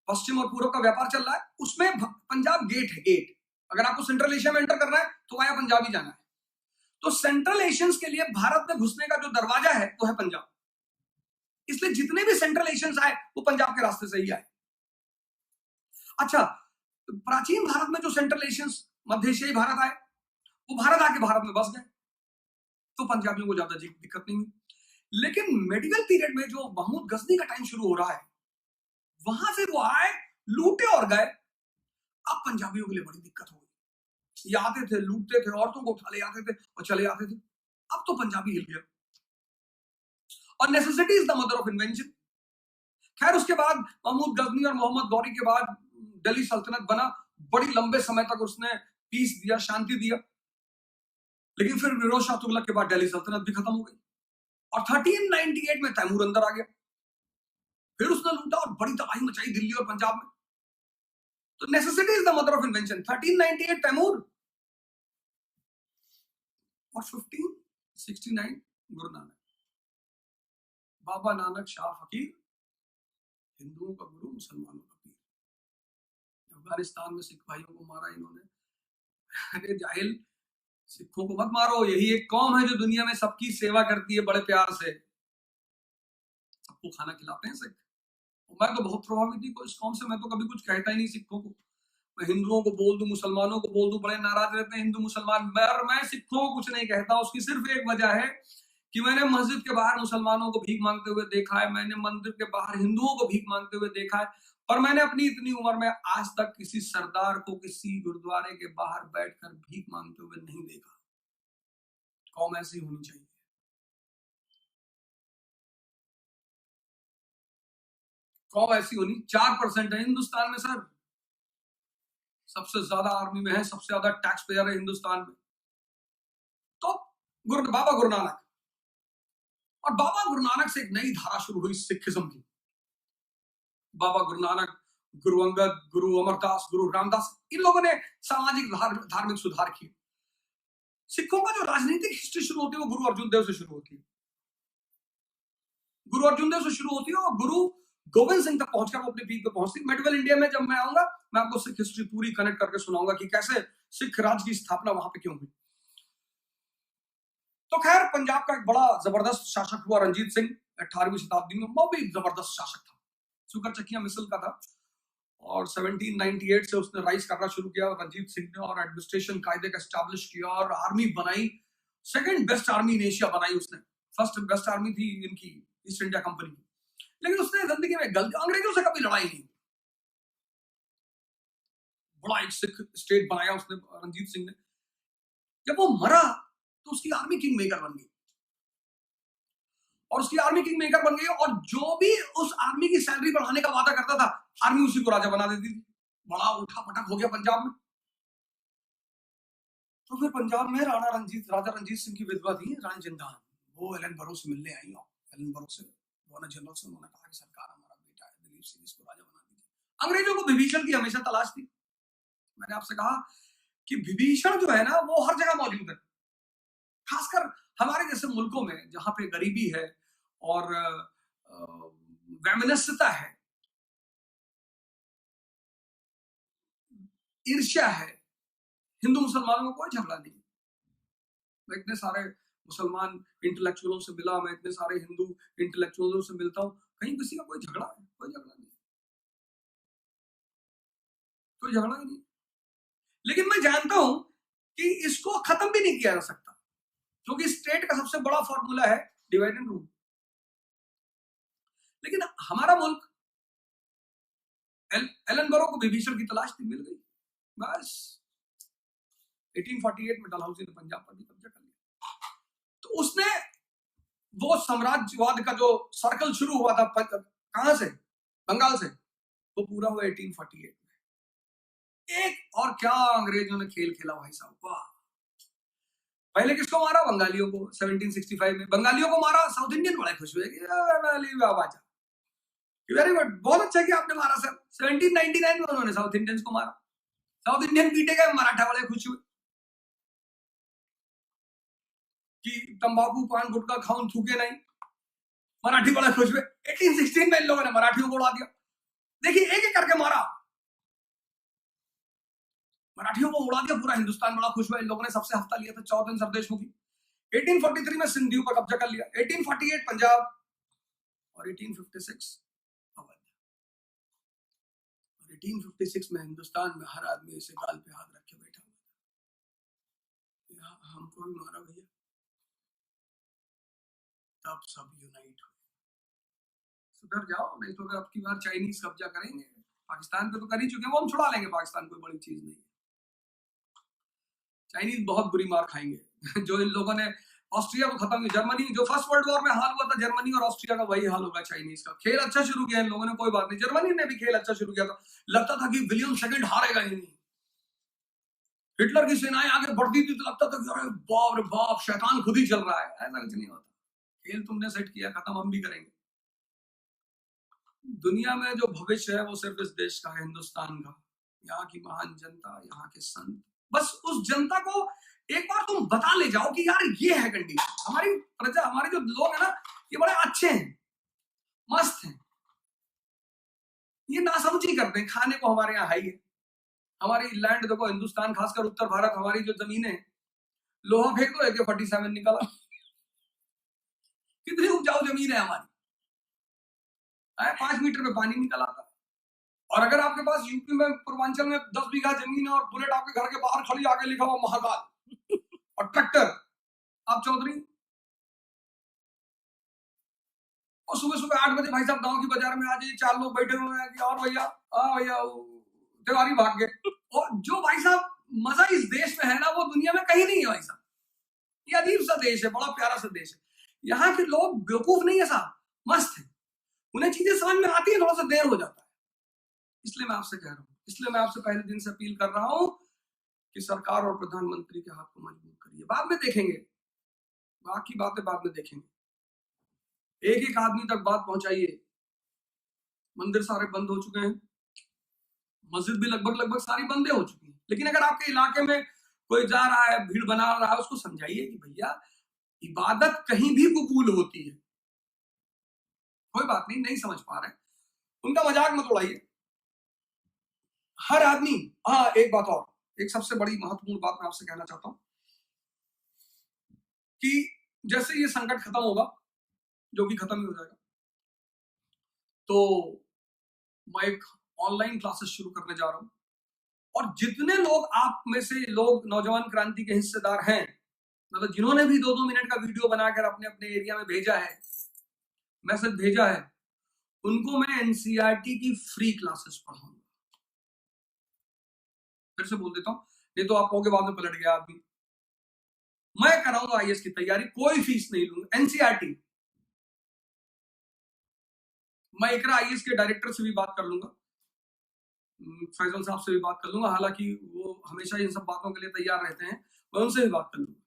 पश्चिम और पूर्व का व्यापार चल रहा है, उसमें पंजाब गेट है, गेट। अगर आपको सेंट्रल एशिया में एंटर करना है तो वाया पंजाब ही जाना है। तो सेंट्रल एशियंस के लिए भारत में घुसने का जो दरवाजा है वो है पंजाब, इसलिए जितने भी सेंट्रल एशियंस आए वो पंजाब के रास्ते से ही आए। अच्छा, प्राचीन भारत में जो सेंट्रल एशियंस, मध्य एशियाई भारत आए, वो भारत आके भारत में बस गए, तो पंजाबियों को ज्यादा दिक्कत नहीं हुई। लेकिन मेडिकल पीरियड में जो महमूद गजनी का टाइम शुरू हो रहा है, वहां से वो आए, लूटे और गए। अब पंजाबियों के लिए बड़ी दिक्कत हो गई। ये आते थे, लूटते थे, औरतों को उठा ले आते थे और चले आते थे। अब तो पंजाबी हिल गया, और necessity is the mother of invention. खैर, उसके बाद महमूद गजनी और मोहम्मद गौरी के बाद दिल्ली सल्तनत बना, बड़ी लंबे समय तक उसने पीस दिया, शांति दिया। लेकिन फिर फिरोज शाह तुगलक के बाद दिल्ली सल्तनत भी खत्म हो गई, और 1398 में तैमूर अंदर आ गया। फिर उसने लूटा और बड़ी तबाही मचाई दिल्ली और पंजाब में। तो necessity is the mother of invention. 1398 Timur और 1569 गुरु नानक, बाबा नानक शाह फकीर, हिंदुओं का गुरु, मुसलमानों का पीर। अफगानिस्तान में सिख भाइयों को मारा इन्होंने। अरे जाहिल, सिखों को मत मारो, यही एक कौम है जो दुनिया में सबकी सेवा करती है बड़े प्यार से, सबको खाना खिलाते हैं सिख। मैं तो बहुत प्रभावित थी इस कौम से, मैं तो कभी कुछ कहता ही नहीं सिखों को। मैं हिंदुओं को बोल दूं, मुसलमानों को बोल दूं, बड़े नाराज रहते हैं हिंदू मुसलमान। मैं सिखों को कुछ नहीं कहता। उसकी सिर्फ एक वजह है कि मैंने मस्जिद के बाहर मुसलमानों को भीख मांगते हुए देखा है, मैंने मंदिर के बाहर हिंदुओं को भीख मांगते हुए देखा है, और मैंने अपनी इतनी उम्र में आज तक किसी सरदार को किसी गुरुद्वारे के बाहर बैठकर भीख मांगते हुए नहीं देखा। कौम ऐसी होनी चाहिए। कौम ऐसी होनी। 4% है हिंदुस्तान में सर, सबसे ज्यादा आर्मी में है, सबसे ज्यादा टैक्स पेयर है हिंदुस्तान में। तो बाबा गुरु नानक, और बाबा गुरु नानक से एक नई धारा शुरू हुई सिखिज्म की। बाबा गुरु नानक, गुरु अंगद, गुरु अमरदास, गुरु रामदास, इन लोगों ने सामाजिक धार्मिक सुधार किए। सिखों का जो राजनीतिक हिस्ट्री शुरू होती है वो गुरु अर्जुन देव से शुरू होती है। गुरु अर्जुन देव से शुरू होती है और गुरु गोविंद सिंह तक पहुंचकर वो अपने पीक पे पहुंचती है। मेडिवल इंडिया में जब मैं आऊंगा, मैं आपको सिख हिस्ट्री पूरी कनेक्ट करके सुनाऊंगा कि कैसे सिख राज की स्थापना वहां पे क्यों हुई। तो खैर, पंजाब का एक बड़ा जबरदस्त शासक हुआ रंजीत सिंह 18वीं शताब्दी में। वो भी जबरदस्त शासक था, सुकर चकिया मिसल का था, और 1798 से उसने राइज करना शुरू किया रंजीत सिंह ने, और एडमिनिस्ट्रेशन कायदे का एस्टैब्लिश किया और आर्मी बनाई। Second best army in Asia बनाई उसने। फर्स्ट बेस्ट आर्मी थी इनकी ईस्ट इंडिया कंपनी की। लेकिन उसने जिंदगी में गलती, अंग्रेजों से कभी लड़ाई नहीं। बड़ा एक सिख स्टेट बनाया उसने रंजीत सिंह ने। जब वो मरा तो उसकी आर्मी किंग मेकर बन गई, और उसकी आर्मी किंग मेकर बन गई, और जो भी उस आर्मी की सैलरी बढ़ाने का वादा करता था, आर्मी उसी को राजा बना देती थी। बड़ा उठा पटक हो गया पंजाब में। तो फिर पंजाब में राजा रंजीत सिंह की विधवा थी रानी जिंदान, वो एलन बरो से मिलने आई, और एलन बरो से, गवर्नर जनरल से, उन्होंने कहा कि सरकार हमारा बेटा है दिलीप सिंह, इसको राजा बना दीजिए। अंग्रेजों को विभीषण की हमेशा तलाश थी। मैंने आपसे कहा कि विभीषण जो है ना, वो हर जगह मौजूद है, खासकर हमारे जैसे मुल्कों में जहां पे गरीबी है और वैमनस्यता है, ईर्ष्या है। हिंदू मुसलमानों में कोई झगड़ा नहीं। मैं इतने सारे मुसलमान इंटेलेक्चुअलों से मिला, मैं इतने सारे हिंदू इंटेलेक्चुअलों से मिलता हूं, कहीं किसी का कोई झगड़ा है? कोई झगड़ा नहीं, कोई झगड़ा ही नहीं। लेकिन मैं जानता हूं कि इसको खत्म भी नहीं किया जा सकता, क्योंकि स्टेट का सबसे बड़ा फॉर्मूला है डिवाइड एंड रूल। लेकिन हमारा मुल्क, एलन बरो को विभीषण की तलाश थी, मिल गई बस। 1848 में डलहौजी ने पंजाब पर भी कब्जा कर लिया। तो उसने वो साम्राज्यवाद का जो सर्कल शुरू हुआ था, कहां से? बंगाल से, वो पूरा हुआ 1848 में। एक और क्या अंग्रेजों ने खेल खेला भाई साहब, वाह! पहले किसको मारा? बंगालियों को 1765 में। बंगालियों को मारा, साउथ इंडियन बड़े खुश हुए कि वेरी गुड, बहुत अच्छा कि आपने मारा सर। 1799 में उन्होंने साउथ इंडियंस को मारा, साउथ इंडियन पीटे गए, मराठा बड़े खुश हुए कि तंबाकू पान गुटखा खाऊं थूके नहीं, मराठी बड़े खुश हुए। 1816 में इन लोगों ने मराठियों को उड़ा दिया। देखिए एक एक करके मारा, मराठियों को उड़ा दिया, पूरा हिंदुस्तान बड़ा खुश हुआ। इन लोगों ने सबसे हफ्ता लिया था चौधरी सरदेश मुखी। 1843 में सिंधियों पर कब्जा कर लिया, 1848 पंजाब और 1856 अवध। 1856 में हिंदुस्तान में हर आदमी ऐसे गाल पे हाथ रख के बैठा हुआ था, हमको भी मारा भैया। तब सब यूनाइट हुए, सुधर जाओ, नहीं तो अब की बार चाइनीज कब्जा करेंगे। पाकिस्तान पे तो कर ही चुके हैं, वो हम छुड़ा लेंगे। पाकिस्तान कोई बड़ी चीज नहीं है, चाइनीज बहुत बुरी मार खाएंगे। जो इन लोगों ने ऑस्ट्रिया को खत्म किया, जर्मनी जो फर्स्ट वर्ल्ड वॉर में हाल हुआ था जर्मनी और ऑस्ट्रिया का, वही हाल होगा चाइनीज का। खेल अच्छा शुरू किया इन लोगों ने, कोई बात नहीं, जर्मनी ने भी खेल अच्छा शुरू किया था। लगता था कि विलियम सेकंड हारेगा ही नहीं। हिटलर की सेनाएं आगे बढ़ती थी तो लगता था कि अरे बाप रे बाप, शैतान खुद ही चल रहा है। ऐसा कुछ नहीं होता, खेल तुमने सेट किया, खत्म हम भी करेंगे। दुनिया में जो भविष्य है वो सिर्फ इस देश का है, हिंदुस्तान का। यहाँ की महान जनता, यहाँ के संत, बस उस जनता को एक बार तुम बता ले जाओ कि यार ये है कंडीशन। हमारी प्रजा, हमारे जो लोग हैं ना, ये बड़े अच्छे हैं, मस्त हैं, ये नासमझी करते हैं। खाने को हमारे यहाँ हाई है, हमारी लैंड देखो, हिंदुस्तान खासकर उत्तर भारत, हमारी जो जमीन है, लोहा फेंक दो AK-47 निकला। कितनी उपजाऊ जमीन है हमारी, 5 मीटर में पानी निकल आता। और अगर आपके पास यूपी में, पूर्वांचल में 10 बीघा जमीन है और बुलेट आपके घर के बाहर खड़ी, आगे लिखा हुआ महाकाल और ट्रैक्टर, आप चौधरी, और सुबह सुबह 8 बजे भाई साहब गांव की बाजार में आ जाइए, 4 लोग बैठे हुए हैं कि और भैया, भैया तिवारी भाग गए। और जो भाई साहब मजा इस देश में है ना, वो दुनिया में कहीं नहीं है भाई साहब। ये अजीब सा देश है, बड़ा प्यारा सा देश है। यहाँ के लोग बेवकूफ नहीं है साहब, मस्त है, उन्हें चीजें समझ में आती है, थोड़ा सा देर हो जाता है। इसलिए मैं आपसे कह रहा हूँ, इसलिए मैं आपसे पहले दिन से अपील कर रहा हूँ कि सरकार और प्रधानमंत्री के हाथ को मजबूत करिए। बाद में देखेंगे, बाकी बातें बाद में देखेंगे। एक एक आदमी तक बात पहुंचाइए। मंदिर सारे बंद हो चुके हैं, मस्जिद भी लगभग सारी बंदे हो चुकी हैं। लेकिन अगर आपके इलाके में कोई जा रहा है, भीड़ बना रहा है, उसको समझाइए कि भैया इबादत कहीं भी कबूल होती है। कोई बात नहीं, नहीं समझ पा रहे, उनका मजाक मत उड़ाइए। हर आदमी, हाँ एक बात और, एक सबसे बड़ी महत्वपूर्ण बात मैं आपसे कहना चाहता हूं कि जैसे ये संकट खत्म होगा, जो कि खत्म ही हो जाएगा, तो मैं एक ऑनलाइन क्लासेस शुरू करने जा रहा हूं। और जितने लोग आप में से लोग नौजवान क्रांति के हिस्सेदार हैं, मतलब जिन्होंने भी 2-2 मिनट का वीडियो बनाकर अपने अपने एरिया में भेजा है, मैसेज भेजा है, उनको मैं NCERT की फ्री क्लासेस पढ़ाऊंगा। फिर से बोल देता हूं, नहीं तो आप कहोगे बाद में पलट गया आदमी। मैं कराऊंगा IAS की तैयारी, कोई फीस नहीं लूंगा। NCERT, मैं इकरा IAS के डायरेक्टर से भी बात कर लूंगा, फैजल साहब से भी बात कर लूंगा, हालांकि वो हमेशा इन सब बातों के लिए तैयार रहते हैं, मैं उनसे भी बात कर लूंगा।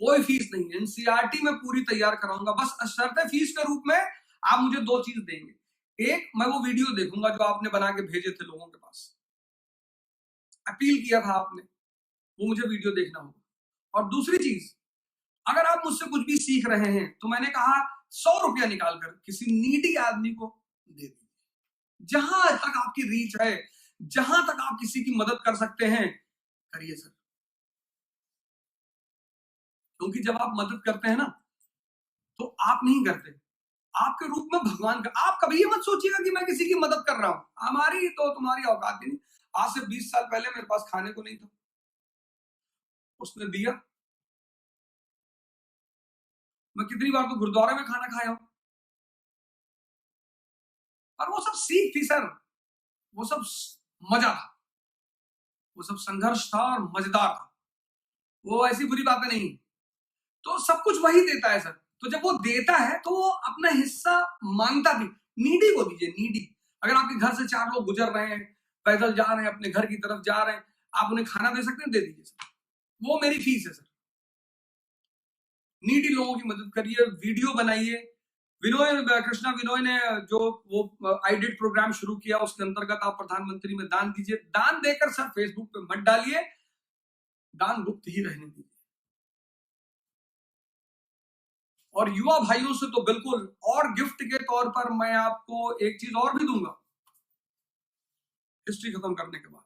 कोई फीस नहीं, NCERT में पूरी तैयार कराऊंगा। बस शर्त फीस के रूप में आप मुझे 2 चीज देंगे। एक, मैं वो वीडियो देखूंगा जो आपने बना के भेजे थे लोगों के पास, अपील किया था आपने, वो मुझे वीडियो देखना होगा। और दूसरी चीज, अगर आप मुझसे कुछ भी सीख रहे हैं तो मैंने कहा 100 रुपया निकालकर किसी नीडी आदमी को दे दीजिए। जहां तक आपकी रीच है, जहां तक आप किसी की मदद कर सकते हैं, करिए सर। क्योंकि जब आप मदद करते हैं ना, तो आप नहीं करते, आपके रूप में भगवान का। आप कभी ये मत सोचिएगा कि मैं किसी की मदद कर रहा हूं, हमारी तो तुम्हारी औकात ही नहीं। आज से 20 साल पहले मेरे पास खाने को नहीं था, उसने दिया। मैं कितनी बार तो गुरुद्वारे में खाना खाया हूं, और वो सब सीख थी सर, वो सब मजा था, वो सब संघर्ष था और मजेदार था, वो ऐसी बुरी बातें नहीं। तो सब कुछ वही देता है सर। तो जब वो देता है तो वो अपना हिस्सा मांगता भी। नीडी को दीजिए, नीडी। अगर आपके घर से 4 लोग गुजर रहे हैं, पैदल जा रहे हैं, अपने घर की तरफ जा रहे हैं, आप उन्हें खाना दे सकते हैं, दे दीजिए सर। वो मेरी फीस है सर, नीडी लोगों की मदद करिए, वीडियो बनाइए। कृष्णा विनोय ने जो वो आई डिड प्रोग्राम शुरू किया, उसके अंतर्गत आप प्रधानमंत्री में दान दीजिए। दान देकर सर फेसबुक पे मत डालिए, दान गुप्त ही रहने दीजिए। और युवा भाइयों से तो बिल्कुल, और गिफ्ट के तौर पर मैं आपको एक चीज और भी दूंगा हिस्ट्री खत्म करने के बाद।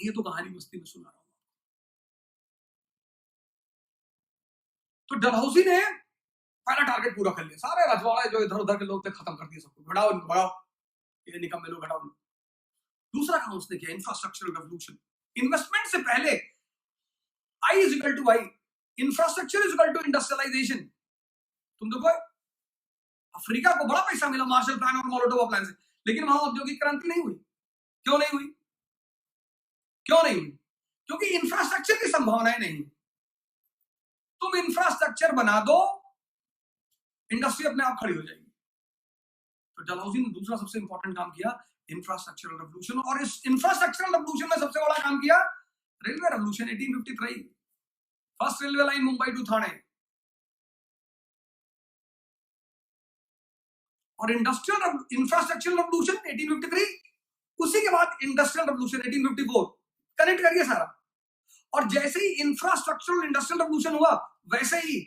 ये तो कहानी मस्ती में सुना रहा हूं। तो डलहौजी ने पहला टारगेट पूरा कर लिया, सारे रजवाड़े जो इधर उधर के लोग थे खत्म कर दिए सबको, बढ़ाओ बढ़ाओ, ये निकम्मे लोग हटाओ। दूसरा काम उसने किया इंफ्रास्ट्रक्चरल रेवोल्यूशन। इन्वेस्टमेंट से पहले I is equal to I, infrastructure is equal to industrialization. तुम देखो अफ्रीका को बड़ा पैसा मिला मार्शल प्लान और मोलोटोवा प्लान से, लेकिन वहां औद्योगिक क्रांति नहीं हुई। क्यों नहीं हुई? क्यों नहीं हुई? क्योंकि इंफ्रास्ट्रक्चर की संभावनाएं नहीं। तुम इंफ्रास्ट्रक्चर बना दो, इंडस्ट्री अपने आप खड़ी हो जाएगी। तो डलहौजी ने दूसरा सबसे इंपॉर्टेंट काम किया इंफ्रास्ट्रक्चरल रेवोल्यूशन। और इस इंफ्रास्ट्रक्चरल रेवोल्यूशन में सबसे बड़ा काम किया railway revolution 1853। First railway line Mumbai to Thane. और इंडस्ट्रियल इंफ्रास्ट्रक्चरल रेवोल्यूशन 1853, उसी के बाद इंडस्ट्रियल रेवोल्यूशन 1854। कनेक्ट करिए सारा। और जैसे ही इंफ्रास्ट्रक्चरल इंडस्ट्रियल रेवोल्यूशन हुआ, वैसे ही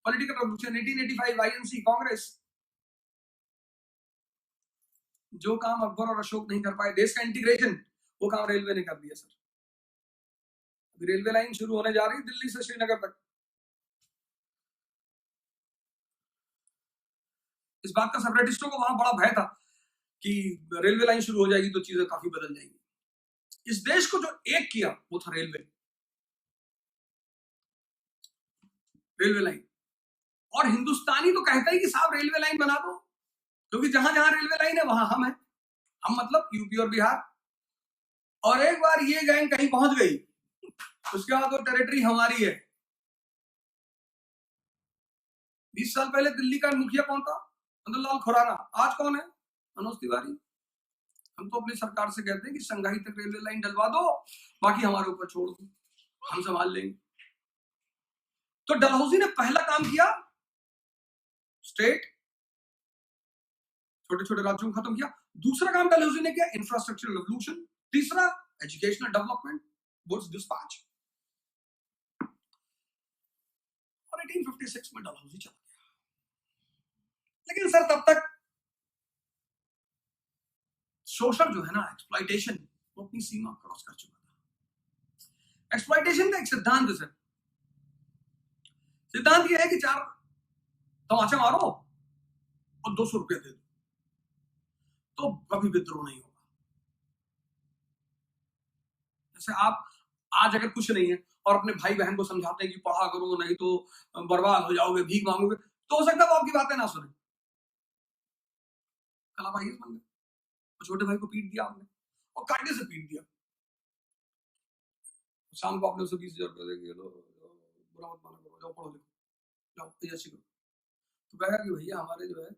पॉलिटिकल रेवोल्यूशन 1885 आईएनसी कांग्रेस। जो काम अकबर और अशोक नहीं कर पाए, देश का इंटीग्रेशन, वो काम रेलवे ने कर दिया सर। अभी रेलवे लाइन शुरू होने जा रही है दिल्ली से श्रीनगर तक। इस बात का सेपरेटिस्टों को वहां बड़ा भय था कि रेलवे लाइन शुरू हो जाएगी तो चीजें काफी बदल जाएंगी। इस देश को जो एक किया वो था रेलवे, रेलवे लाइन। और हिंदुस्तानी तो कहता ही कि साहब रेलवे लाइन बना दो, क्योंकि जहां जहां रेलवे लाइन है वहां हम हैं। हम मतलब यूपी और बिहार। और एक बार ये गैंग कहीं पहुंच गई, उसके बाद वो टेरिटरी हमारी है। 20 साल पहले दिल्ली का मुखिया कौन था? नंदलाल खुराना। आज कौन है? मनोज तिवारी। हम तो अपनी सरकार से कहते हैं कि संघाई तक रेलवे लाइन डलवा दो, बाकी हमारे ऊपर छोड़ दो, हम संभाल लेंगे। तो डलहौजी ने पहला काम किया, स्टेट छोटे छोटे राज्यों को खत्म किया। दूसरा काम डलहौजी ने किया इंफ्रास्ट्रक्चर रेवोल्यूशन। तीसरा एजुकेशनल डेवलपमेंट, गुड्स डिस्पैच। और 1856 में डलहौजी चला गया। लेकिन सर तब तक शोषण जो है ना, एक्सप्लॉइटेशन, वो अपनी सीमा क्रॉस कर चुका था। एक्सप्लॉइटेशन का एक सिद्धांत है सर। सिद्धांत यह है कि 4 तमाचे मारो और 200 रुपया दे दो, तो कभी विद्रोह नहीं होगा। जैसे आप आज अगर कुछ नहीं है और अपने भाई बहन को समझाते हैं कि पढ़ा करो नहीं तो बर्बाद हो जाओगे, भीख मांगोगे, तो हो सकता है वो आपकी बातें ना सुने। कल आप आइए बन गए, छोटे भाई को पीट दिया आपने, और कायदे से पीट दिया। शाम को आपने उसे 20,000 रुपये दे, लो बुरा मत माना करो, जाओ पढ़ो लिखो, जाओ ऐसी करो। तो कहेगा कि भैया हमारे जो है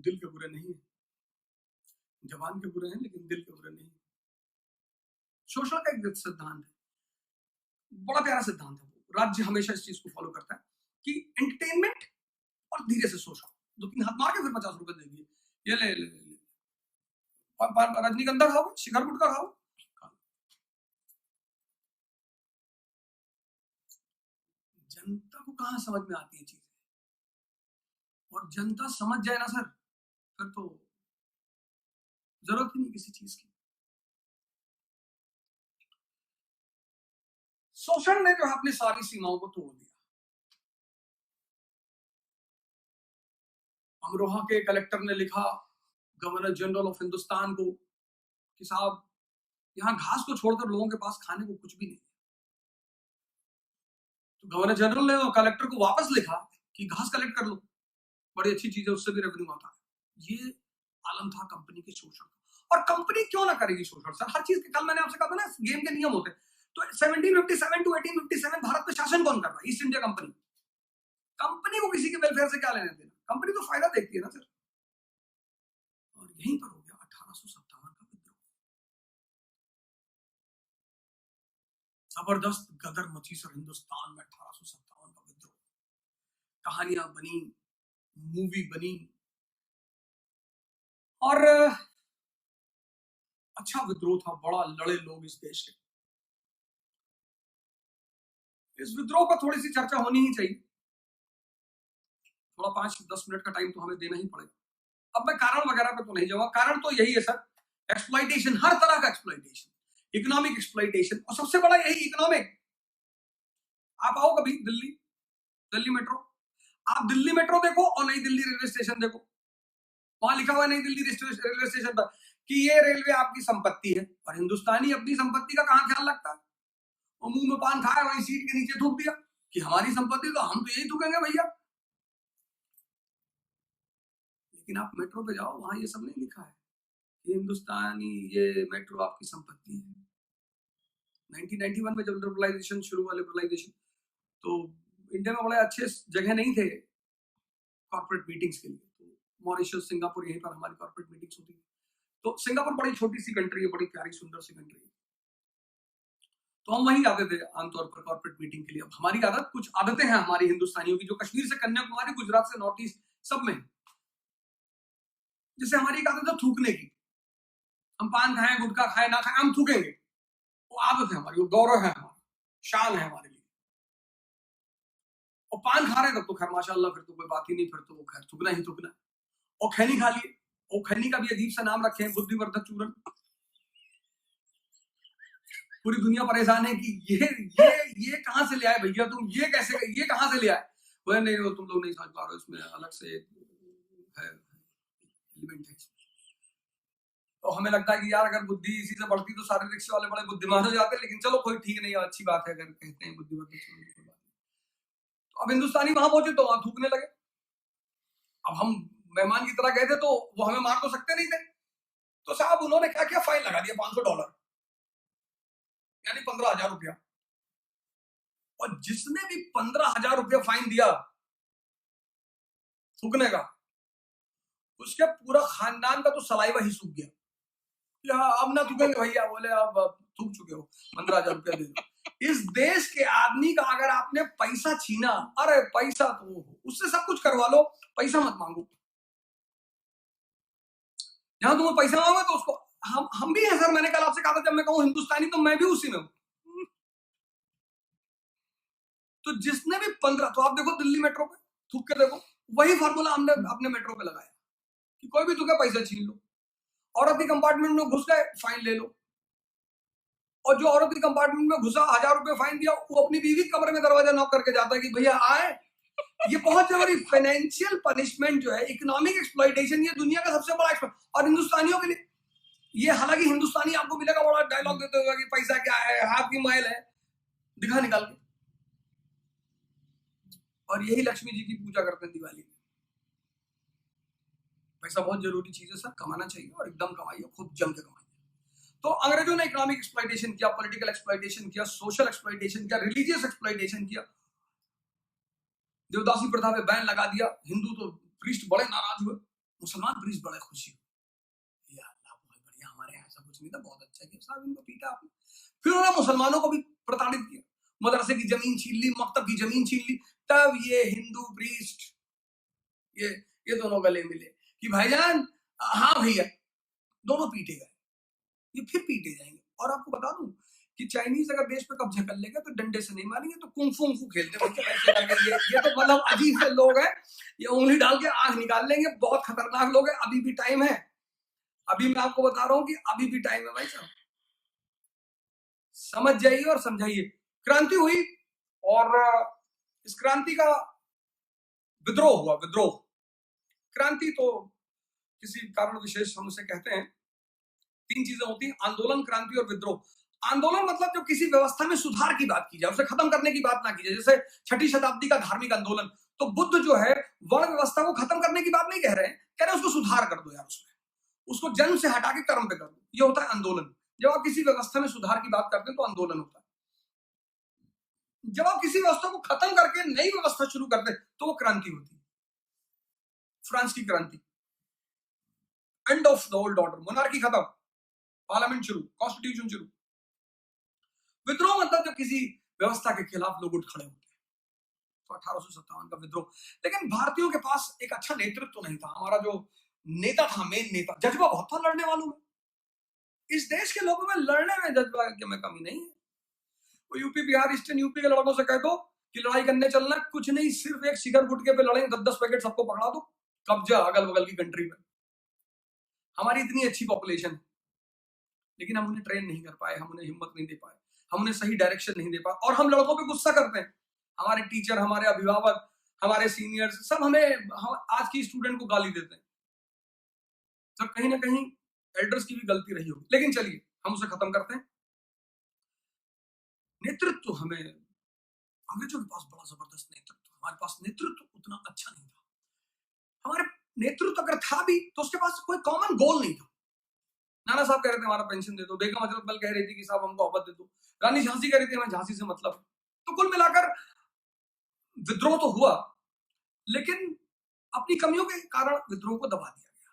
दिल के बुरे नहीं है, जवान के बुरे हैं लेकिन दिल के बुरे नहीं। शोषण का एक सिद्धांत है, बड़ा प्यारा सिद्धांत है। राज्य हमेशा इस चीज को फॉलो करता है कि एंटरटेनमेंट और धीरे से शोषण। 2-3 हाथ मार के फिर 50 रुपए देंगे, ये ले ले, ले, ले। रजनीगंधा खाओ, शिखर गुटका खाओ। जनता को कहां समझ में आती है चीजें, और जनता समझ जाए ना सर, फिर तो जरूरत ही नहीं किसी चीज की। शोषण ने जो है अपनी सारी सीमाओं को तोड़ दिया। अमरोहा के कलेक्टर ने लिखा गवर्नर जनरल ऑफ हिंदुस्तान को कि साहब यहां घास को छोड़कर लोगों के पास खाने को कुछ भी नहीं। तो गवर्नर जनरल ने कलेक्टर को वापस लिखा कि घास कलेक्ट कर लो, बड़ी अच्छी चीज है, उससे भी रेवेन्यू आता है। ये आलम था कंपनी के शोषण। और कंपनी क्यों ना करेगी शोषण सर? हर चीज के, कल मैंने आपसे कहा था ना गेम के नियम होते हैं। तो 1757 टू 1857 भारत में शासन कौन कर रहा है? East India company. कंपनी को किसी के वेलफेयर से क्या लेने देना? कंपनी तो फायदा देखती है ना सर। और यहीं पर हो गया 1857 का विद्रोह। जबरदस्त गदर मची सर हिंदुस्तान में 1857 का विद्रोह। कहानियां बनी, मूवी बनी, और अच्छा विद्रोह था, बड़ा लड़े लोग इस देश के। इस विद्रोह पर थोड़ी सी चर्चा होनी ही चाहिए, थोड़ा 5-10 मिनट का टाइम तो हमें देना ही पड़ेगा। अब मैं कारण वगैरह पे तो नहीं जाऊंगा, कारण तो यही है सर, एक्सप्लॉइटेशन, हर तरह का एक्सप्लॉइटेशन, इकोनॉमिक एक्सप्लॉइटेशन, और सबसे बड़ा यही इकोनॉमिक। आप आओ कभी दिल्ली, दिल्ली मेट्रो, आप दिल्ली मेट्रो देखो और नई दिल्ली रेलवे स्टेशन देखो, वहां लिखा हुआ है नई दिल्ली रेलवे स्टेशन पर कि ये रेलवे आपकी संपत्ति है, और हिंदुस्तानी अपनी संपत्ति का कहां ख्याल रखता है? वो मुंह में पान खाया, वहीं सीट के नीचे थूक दिया कि हमारी संपत्ति, तो हम तो यही थूकेंगे भैया। लेकिन आप मेट्रो पे जाओ, वहां ये सब नहीं लिखा है कि हिंदुस्तानी ये मेट्रो आपकी संपत्ति है। 1991 में जब लिबरलाइजेशन शुरू हुआ, लिबरलाइजेशन, तो इंडिया में बड़े अच्छे जगह नहीं थे कॉर्पोरेट मीटिंग्स के लिए, तो मॉरिशस, सिंगापुर, यहीं पर हमारी कॉर्पोरेट मीटिंग्स होती थी। तो सिंगापुर बड़ी छोटी सी कंट्री है, बड़ी प्यारी सुंदर सी कंट्री है, तो हम वहीं आते थे आमतौर पर कॉर्पोरेट मीटिंग के लिए। अब हमारी आदत, कुछ आदतें हैं हमारी हिंदुस्तानियों की, जो कश्मीर से कन्याकुमारी, गुजरात से नॉर्थ ईस्ट सब में, जैसे हमारी एक आदत है थूकने की। हम पान खाएं, गुटखा खाएं, ना खाएं, हम थूकेंगे, वो आदत है हमारी, वो गौरव है हमारा, शान है हमारे लिए। और पान खा रहे तब तो खैर माशाल्लाह, फिर तो कोई बात ही नहीं, फिर तो खैर थूकना ही थूकना। और खैनी खा लिए, और खैनी का भी अजीब सा नाम रखे हैं, बुद्धिवर्धक चूर्ण। पूरी दुनिया परेशान है कि ये कहां से ले आए भैया तुम, ये कैसे, ये कहां से ले आए? वो नहीं, वो तुम लोग नहीं समझ पा रहे हो, इसमें अलग से है एलिमेंट है। तो हमें लगता है कि यार अगर बुद्धि इसी से बढ़ती तो सारे रिक्शे वाले बड़े बुद्धिमान हो जाते, लेकिन चलो कोई ठीक नहीं है, अच्छी बात है अगर कहते हैं बुद्धिवर्धक चूर्ण की बात। तो अब हिंदुस्तानी वहां पहुंचे तो वहां थूकने लगे। अब हम मेहमान की तरह गए थे, तो वो हमें मार तो सकते नहीं थे, तो साहब उन्होंने क्या किया, फाइन लगा दिया $500, यानी 15,000 रुपया। और जिसने भी 15,000 रुपया फाइन दिया थूकने का, उसके पूरा खानदान का तो सलाइवा ही सूख गया। अब ना थूकेंगे भैया, बोले अब थूक चुके हो, 15,000 रुपया दे दो। इस देश के आदमी का अगर आपने पैसा छीना, अरे पैसा तो उससे सब कुछ करवा लो, पैसा मत मांगो। जहां तुम्हें पैसा मांगो तो उसको, हम भी हैं सर, मैंने कल आपसे कहा था जब मैं कहूं हिंदुस्तानी तो मैं भी उसी में हूं। तो जिसने भी 15, तो आप देखो दिल्ली मेट्रो पे थूक के देखो, वही फार्मूला हमने अपने मेट्रो पे लगाया कि कोई भी तुके पैसा छीन लो, औरत की कंपार्टमेंट में घुस गए, फाइन ले लो। और जो औरत की कंपार्टमेंट में घुसा, 1,000 रुपए फाइन दिया, वो अपनी बीवी कमरे में दरवाजा नॉक करके जाता है कि भैया आए। ये बहुत जरूरी, फाइनेंशियल पनिशमेंट जो है, इकोनॉमिक एक्सप्लॉइटेशन, ये दुनिया का सबसे बड़ा और हिंदुस्तानियों के लिए ये, हालांकि हिंदुस्तानी आपको मिलेगा बड़ा डायलॉग देते हुए कि पैसा क्या है, हाथ की माइल है, दिखा निकाल के। और यही लक्ष्मी जी की पूजा करते हैं दिवाली में। पैसा बहुत जरूरी चीज है सर, कमाना चाहिए और एकदम कमाइए, खूब जम के कमाइए। तो अंग्रेजों ने इकोनॉमिक एक्सप्लॉइटेशन किया, पॉलिटिकल एक्सप्लॉइटेशन किया, सोशल एक्सप्लॉइटेशन किया, रिलीजियस एक्सप्लॉइटेशन किया। देवदासी प्रथा पे बैन लगा दिया। हिंदू तो प्रीस्ट बड़े नाराज हुए, मुसलमान प्रीस्ट बड़े खुशी हुए, या अल्लाह बहुत बढ़िया, हमारे यहाँ ऐसा कुछ नहीं था, बहुत अच्छा किया साहब, इनको पीटा आपने। फिर उन्होंने मुसलमानों को भी प्रताड़ित किया, मदरसे की जमीन छीन ली, मकतब की जमीन छीन ली। तब ये हिंदू प्रीस्ट ये दोनों गले मिले कि भाईजान, हाँ भैया, दोनों पीटे गए, ये फिर पीटे जाएंगे। और आपको बता दूं कि चाइनीज अगर देश पे कब्जा कर लेगा तो डंडे से नहीं मारेंगे, तो कुंफू खेलते हैं। ये तो मतलब अजीब से लोग हैं, ये उंगली डाल के आंख निकाल लेंगे, बहुत खतरनाक लोग हैं। अभी भी टाइम है, अभी मैं आपको बता रहा हूं कि अभी भी टाइम है भाई साहब, समझ जाइए और समझाइए। क्रांति हुई और इस क्रांति का विद्रोह हुआ। विद्रोह, क्रांति तो किसी कारण विशेष हम उसे कहते हैं, 3 चीजें होती हैं, आंदोलन, क्रांति और विद्रोह। आंदोलन मतलब जब किसी व्यवस्था में सुधार की बात की जाए, उसे खत्म करने की बात ना की जाए। जैसे 6ठी शताब्दी का धार्मिक आंदोलन, तो बुद्ध जो है वर्ण व्यवस्था को खत्म करने की बात नहीं कह रहे हैं, कह रहे हैं उसको सुधार कर दो यार, उसको जन्म से हटा के कर्म पे कर दो। ये होता है आंदोलन। जब आप किसी व्यवस्था में सुधार की बात करते हैं तो आंदोलन होता है। जब आप किसी व्यवस्था को खत्म करके नई व्यवस्था शुरू करते हैं तो वो क्रांति होती है। फ्रांस की क्रांति, and of the old order, monarchy खत्म, पार्लियामेंट शुरू, कॉन्स्टिट्यूशन शुरू। विद्रोह मतलब जब किसी व्यवस्था के खिलाफ लोग उठ खड़े होते हैं, तो 1857 का विद्रोह। लेकिन भारतीयों के पास एक अच्छा नेतृत्व तो नहीं था। हमारा जो नेता था, मेन नेता, जज्बा बहुत था लड़ने वालों में। इस देश के लोगों में लड़ने में जज्बा में कमी नहीं है। वो यूपी बिहार ईस्टर्न यूपी के लड़कों से कह दो कि लड़ाई करने चलना, कुछ नहीं, सिर्फ एक शिखर गुटके पे लड़ेंगे, 10-10 पैकेट सबको पकड़ा दो, कब्जा अगल बगल की कंट्री में। हमारी इतनी अच्छी पॉपुलेशन है, लेकिन हम उन्हें ट्रेन नहीं कर पाए, हम उन्हें हिम्मत नहीं दे पाए, हम उन्हें सही डायरेक्शन नहीं दे पाए। और हम लड़कों पे गुस्सा करते हैं। हमारे टीचर, हमारे अभिभावक, हमारे सीनियर्स सब आज की स्टूडेंट को गाली देते हैं। तो कहीं ना कहीं एल्डर्स की भी गलती रही होगी। लेकिन चलिए हम उसे खत्म करते हैं। नेतृत्व हमें, अंग्रेजों के पास बड़ा जबरदस्त नेतृत्व, हमारे पास नेतृत्व उतना अच्छा नहीं था। हमारे नेतृत्व अगर था भी तो उसके पास कोई कॉमन गोल नहीं था। नाना साहब कह रहे थे हमारा पेंशन दे दो, बेगम हजरत कह रही थी कि साहब हमको अवध दे दो, रानी झांसी कह रही थी हमें झांसी से मतलब। तो कुल मिलाकर विद्रोह तो हुआ, लेकिन अपनी कमियों के कारण विद्रोह को दबा दिया गया।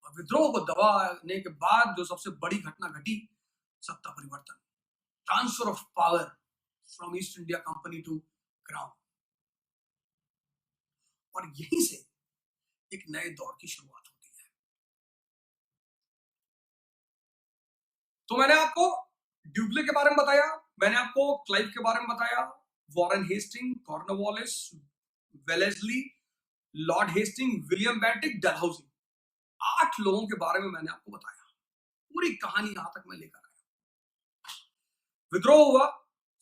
और विद्रोह को दबाने के बाद जो सबसे बड़ी घटना घटी, सत्ता परिवर्तन, transfer of power from East India Company to crown. और यहीं से एक नए दौर की शुरुआत होती है। तो मैंने आपको ड्यूप्ले के बारे में बताया, मैंने आपको क्लाइव के बारे में बताया, Warren Hastings, Cornwallis, Wellesley, Lord Hastings, William Bentinck, Dalhousie, 8 लोगों के बारे में मैंने आपको बताया। पूरी कहानी यहां तक मैं लेकर आया। विद्रोह हुआ,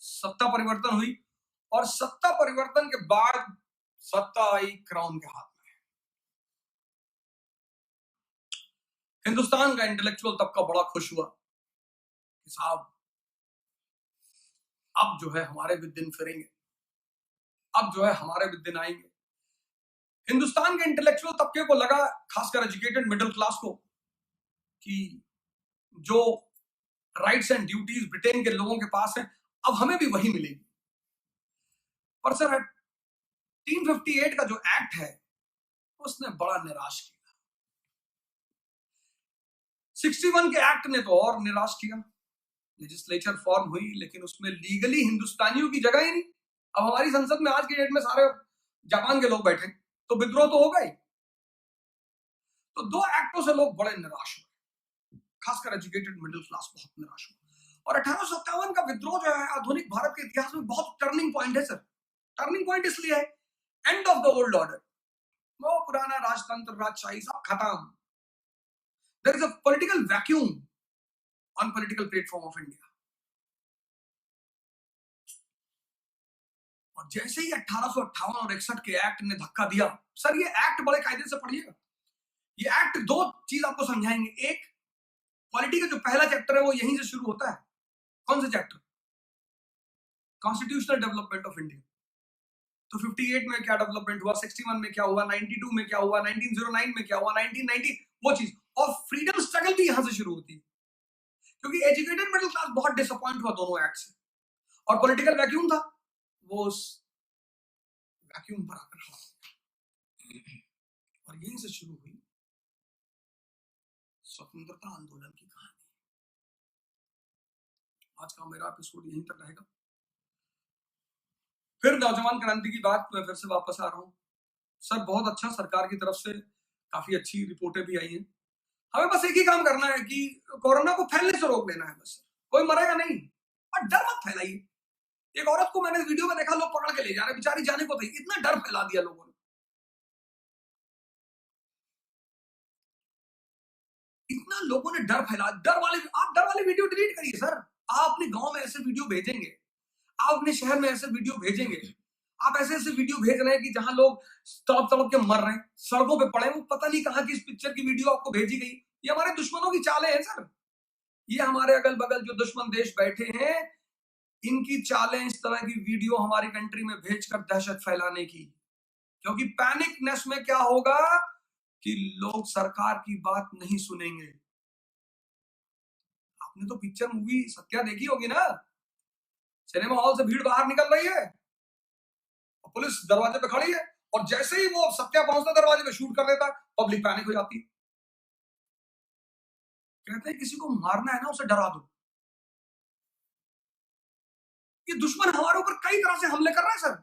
सत्ता परिवर्तन हुई, और सत्ता परिवर्तन के बाद सत्ता आई क्राउन के हाथ में। हिंदुस्तान का इंटेलेक्चुअल तबका बड़ा खुश हुआ कि साहब अब जो है हमारे भी दिन फिरेंगे, अब जो है हमारे भी दिन आएंगे। हिंदुस्तान के इंटेलेक्चुअल तबके को लगा, खासकर एजुकेटेड मिडिल क्लास को, कि जो राइट्स एंड ड्यूटीज ब्रिटेन के लोगों के पास हैं, अब हमें भी वही मिलेगी। और सर 1858 का जो एक्ट है उसने बड़ा निराश किया। 61 के एक्ट ने तो और निराश किया। लेजिस्लेचर फॉर्म हुई, लेकिन उसमें लीगली हिंदुस्तानियों की जगह ही नहीं। अब हमारी संसद में आज की डेट में सारे जापान के लोग बैठे, तो विद्रोह तो होगा ही। तो 2 एक्टों से लोग बड़े निराश हुए, खासकर एजुकेटेड मिडिल क्लास बहुत निराश हुआ। और 1857 का विद्रोह जो है आधुनिक भारत के इतिहास में बहुत टर्निंग पॉइंट है। सर टर्निंग पॉइंट इसलिए है, end of the old order, वो पुराना राजतंत्र राजशाही सब खत्म। There is a political vacuum on political platform of India. और जैसे ही 1858 और 61 के एक्ट ने धक्का दिया, सर ये एक्ट बड़े कायदे से पढ़िएगा। ये एक्ट 2 चीज आपको समझाएंगे। एक, पॉलिटी का जो पहला चैप्टर है वो यहीं से शुरू होता है। कौन सा chapter? Constitutional development of India. तो 58 में क्या डेवलपमेंट हुआ, 61 में क्या हुआ, 92 में क्या हुआ, 1909 में क्या हुआ, 1990, वो चीज। और फ्रीडम स्ट्रगल भी यहां से शुरू होती है, क्योंकि एजुकेटेड मिडिल क्लास बहुत डिसअपॉइंट हुआ दोनों एक्ट से, और पॉलिटिकल वैक्यूम था, वो उस वैक्यूम पर आकर खड़ा हो। और यहीं से शुरू हुई स्वतंत्रता आंदोलन की कहानी। आज का मेरा एपिसोड यहीं तक रहेगा। फिर नौजवान क्रांति की बात मैं फिर से वापस आ रहा हूं। सर बहुत अच्छा, सरकार की तरफ से काफी अच्छी रिपोर्टें भी आई हैं। हमें बस एक ही काम करना है कि कोरोना को फैलने से रोक लेना है, बस। कोई मरेगा नहीं, और डर मत फैलाइए। एक औरत को मैंने वीडियो में देखा, लोग पकड़ के ले जा रहे, बेचारी जाने को थी, इतना डर फैला दिया लोगों ने, इतना लोगों ने डर फैला। आप डर वाले वीडियो डिलीट करिए सर। आप अपने गांव में ऐसे वीडियो भेजेंगे, आप अपने शहर में ऐसे वीडियो भेजेंगे, आप ऐसे ऐसे वीडियो भेज रहे हैं कि जहां लोग तड़प तड़प के मर रहे हैं, सड़कों पे पड़े हैं, वो पता नहीं कहां की इस पिक्चर की वीडियो आपको भेजी गई। ये हमारे दुश्मनों की चालें हैं सर। ये हमारे अगल बगल जो दुश्मन देश बैठे हैं, इनकी चालें, इस तरह की वीडियो हमारी कंट्री में भेजकर दहशत फैलाने की। क्योंकि पैनिकनेस में क्या होगा कि लोग सरकार की बात नहीं सुनेंगे। आपने तो पिक्चर मूवी सत्या देखी होगी ना, सिनेमा हॉल से भीड़ बाहर निकल रही है और पुलिस दरवाजे पे खड़ी है, और जैसे ही वो सत्या पहुंचता दरवाजे पे शूट कर देता, पब्लिक पैनिक हो जाती है। कहते हैं किसी को मारना है ना, उसे डरा दो। ये दुश्मन हमारे ऊपर कई तरह से हमले कर रहा है सर।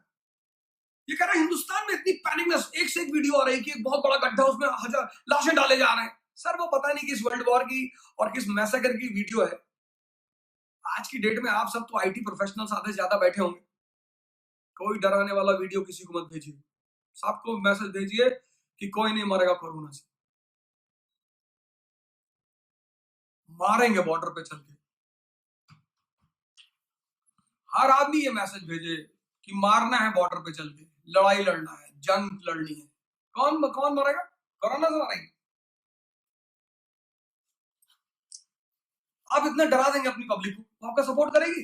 ये कह रहा है हिंदुस्तान में इतनी पैनिक में एक से एक वीडियो आ रही है कि एक बहुत बड़ा गड्ढा, उसमें 1000 लाशें डाले जा रहे हैं। सर वो पता नहीं किस वर्ल्ड वॉर की और किस मैसेकर की वीडियो है। आज की डेट में आप सब तो आईटी प्रोफेशनल्स आधे ज्यादा बैठे होंगे, कोई डराने वाला वीडियो किसी को मत भेजिए। सबको मैसेज भेजिए कि कोई नहीं मरेगा कोरोना से, मारेंगे बॉर्डर पे चल के। हर आदमी ये मैसेज भेजे कि मारना है बॉर्डर पे चल के, लड़ाई लड़ना है, जंग लड़नी है। कौन कौन मरेगा? कोरोना से मरेंगे। आप इतना डरा देंगे अपनी पब्लिक को, वो आपका सपोर्ट करेगी?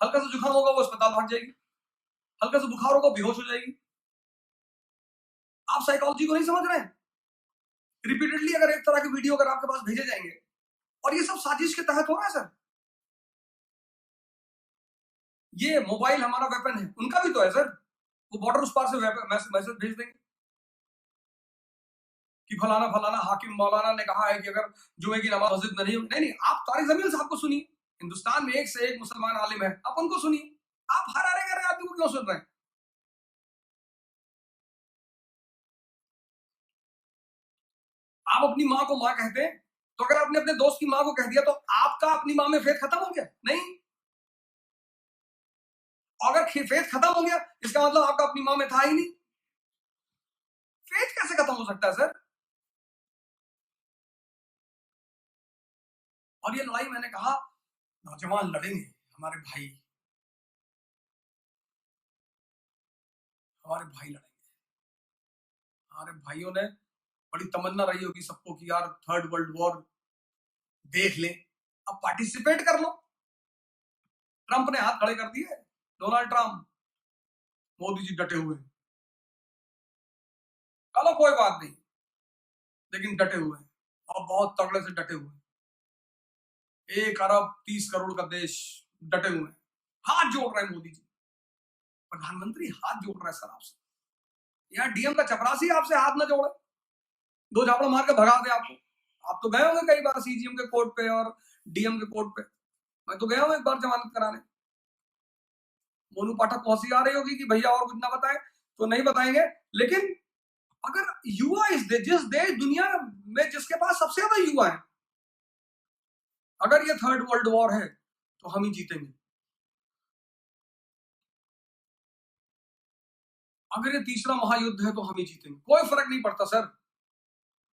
हल्का सा जुकाम होगा वो अस्पताल भाग जाएगी, हल्का सा बुखार होगा बेहोश हो जाएगी। आप साइकोलॉजी को नहीं समझ रहे हैं। रिपीटेडली अगर एक तरह की वीडियो अगर आपके पास भेजे जाएंगे, और ये सब साजिश के तहत हो रहा है सर। ये मोबाइल हमारा वेपन है, उनका भी तो है सर। वो बॉर्डर उस पार से मैसेज भेज देंगे कि फलाना फलाना हाकिम मौलाना ने कहा है कि अगर जुमे की नमाज मस्जिद में नहीं होगी। नहीं, आप तारिक जमील साहब को सुनिए, हिंदुस्तान में एक से एक मुसलमान आलिम है, आप उनको सुनिए। आप हर अरे आदमी को क्यों सुन रहे हैं? आप अपनी माँ को माँ कहते हैं, तो अगर आपने अपने दोस्त की माँ को कह दिया तो आपका अपनी माँ में फेथ खत्म हो गया? नहीं। अगर फेथ खत्म हो गया इसका मतलब आपका अपनी माँ में था ही नहीं। फेथ कैसे खत्म हो सकता है सर? और ये लड़ाई मैंने कहा नौजवान लड़ेंगे, हमारे भाई लड़ेंगे। हमारे भाइयों ने बड़ी तमन्ना रही होगी सबको कि यार थर्ड वर्ल्ड वॉर देख ले, अब पार्टिसिपेट कर लो। ट्रंप ने हाथ खड़े कर दिए, डोनाल्ड ट्रंप, मोदी जी डटे हुए। चलो कोई बात नहीं, लेकिन डटे हुए हैं और बहुत तगड़े से डटे हुए। 1 अरब 30 करोड़ का देश डटे हुए हैं, हाथ जोड़ रहे हैं मोदी जी। प्रधानमंत्री हाथ जोड़ रहा है सर आपसे, यहाँ डीएम का चपरासी आपसे हाथ ना जोड़े, 2 झापड़ मार के भगा दे आपको। आप तो गए होंगे कई बार सीजीएम के कोर्ट पे और डीएम के कोर्ट पे। मैं तो गया हूं एक बार जमानत कराने। मोनू पाठक पहुंची आ रही होगी कि भैया और कुछ ना बताएं, तो नहीं बताएंगे। लेकिन अगर युवा जिस देश दुनिया में जिसके पास सबसे ज्यादा युवा है, अगर ये थर्ड वर्ल्ड वॉर है तो हम ही जीतेंगे। अगर ये तीसरा महायुद्ध है तो हम ही जीतेंगे, कोई फर्क नहीं पड़ता सर।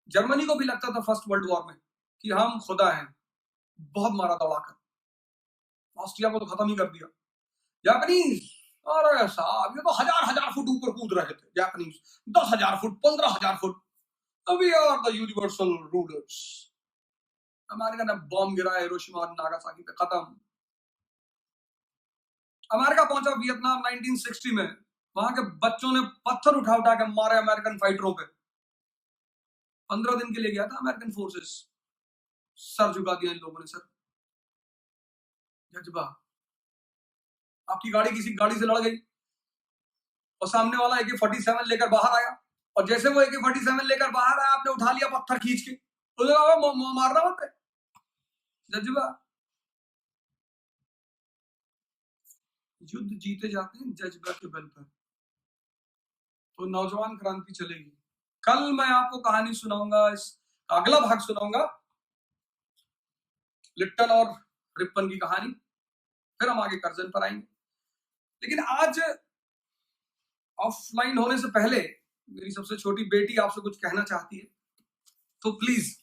जर्मनी को भी लगता था फर्स्ट वर्ल्ड वॉर में कि हम खुदा हैं, बहुत मारा दौड़ाकर। ऑस्ट्रिया को तो खत्म ही कर दिया। जापानीज, अरे साहब ये तो हजार फुट ऊपर कूद रहे थे Japanese, 10,000 foot 15,000 foot. We are the universal rulers. America ने बॉम्ब गिराया हिरोशिमा और नागासाकी पे, खत्म। अमेरिका पहुंचा वियतनाम 1960 में, वहां के बच्चों ने पत्थर उठा उठा के मारे अमेरिकन फाइटरों पे। 15 दिन के लिए गया था अमेरिकन फोर्सेस, सर झुका दिया इन लोगों ने सर। जज्बा। आपकी गाड़ी किसी गाड़ी से लड़ गई और सामने वाला AK-47 लेकर बाहर आया, और जैसे वो AK-47 लेकर बाहर आया आपने उठा लिया पत्थर खींच के, तो मारना मत है। जज्बा। युद्ध जीते जाते हैं जज्बा के बल पर। तो नौजवान क्रांति चलेगी। कल मैं आपको कहानी सुनाऊंगा, इस अगला भाग सुनाऊंगा, लिप्टन और रिप्पन की कहानी। फिर हम आगे कर्जन पर आएंगे। लेकिन आज ऑफलाइन होने से पहले मेरी सबसे छोटी बेटी आपसे कुछ कहना चाहती है, तो प्लीज।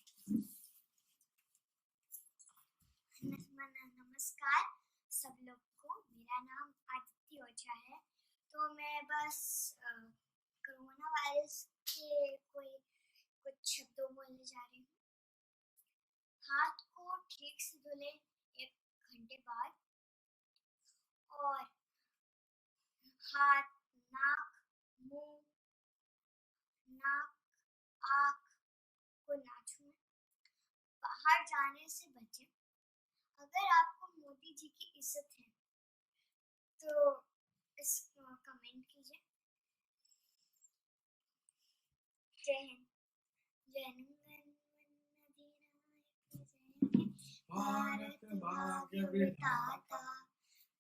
नमस्कार सब लोग को, मेरा नाम आदित्य ओझा है। तो मैं बस कोरोना वायरस के कुछ शब्दों बोलने जा रही हूँ। हाथ को ठीक से धुले 1 घंटे बाद, और हाथ, मुंह, नाक, आँख को ना छुएं। बाहर जाने से बचें। अगर आपको मोदी जी की इज्जत है तो इस कमेंट कीजिए। जय हिंद। भारत भाग्य विधाता,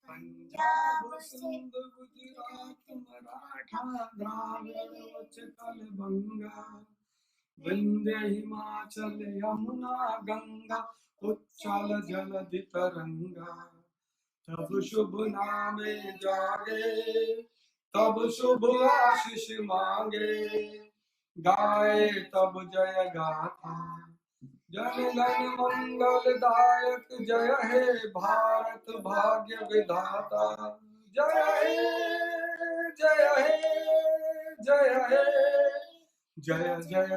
पंजाब तब सिंधु गुजरात मराठा द्राविड़ उत्कल बंगा विंध्य हिमाचल यमुना गंगा उच्चल जलधि तरंगा तब शुभ नामे जागे तब शुभ आशीष मांगे गाए तब जय गाथा जन गण मंगलदायक जय हे भारत भाग्य विधाता जय हे जय हे जय हे जय जय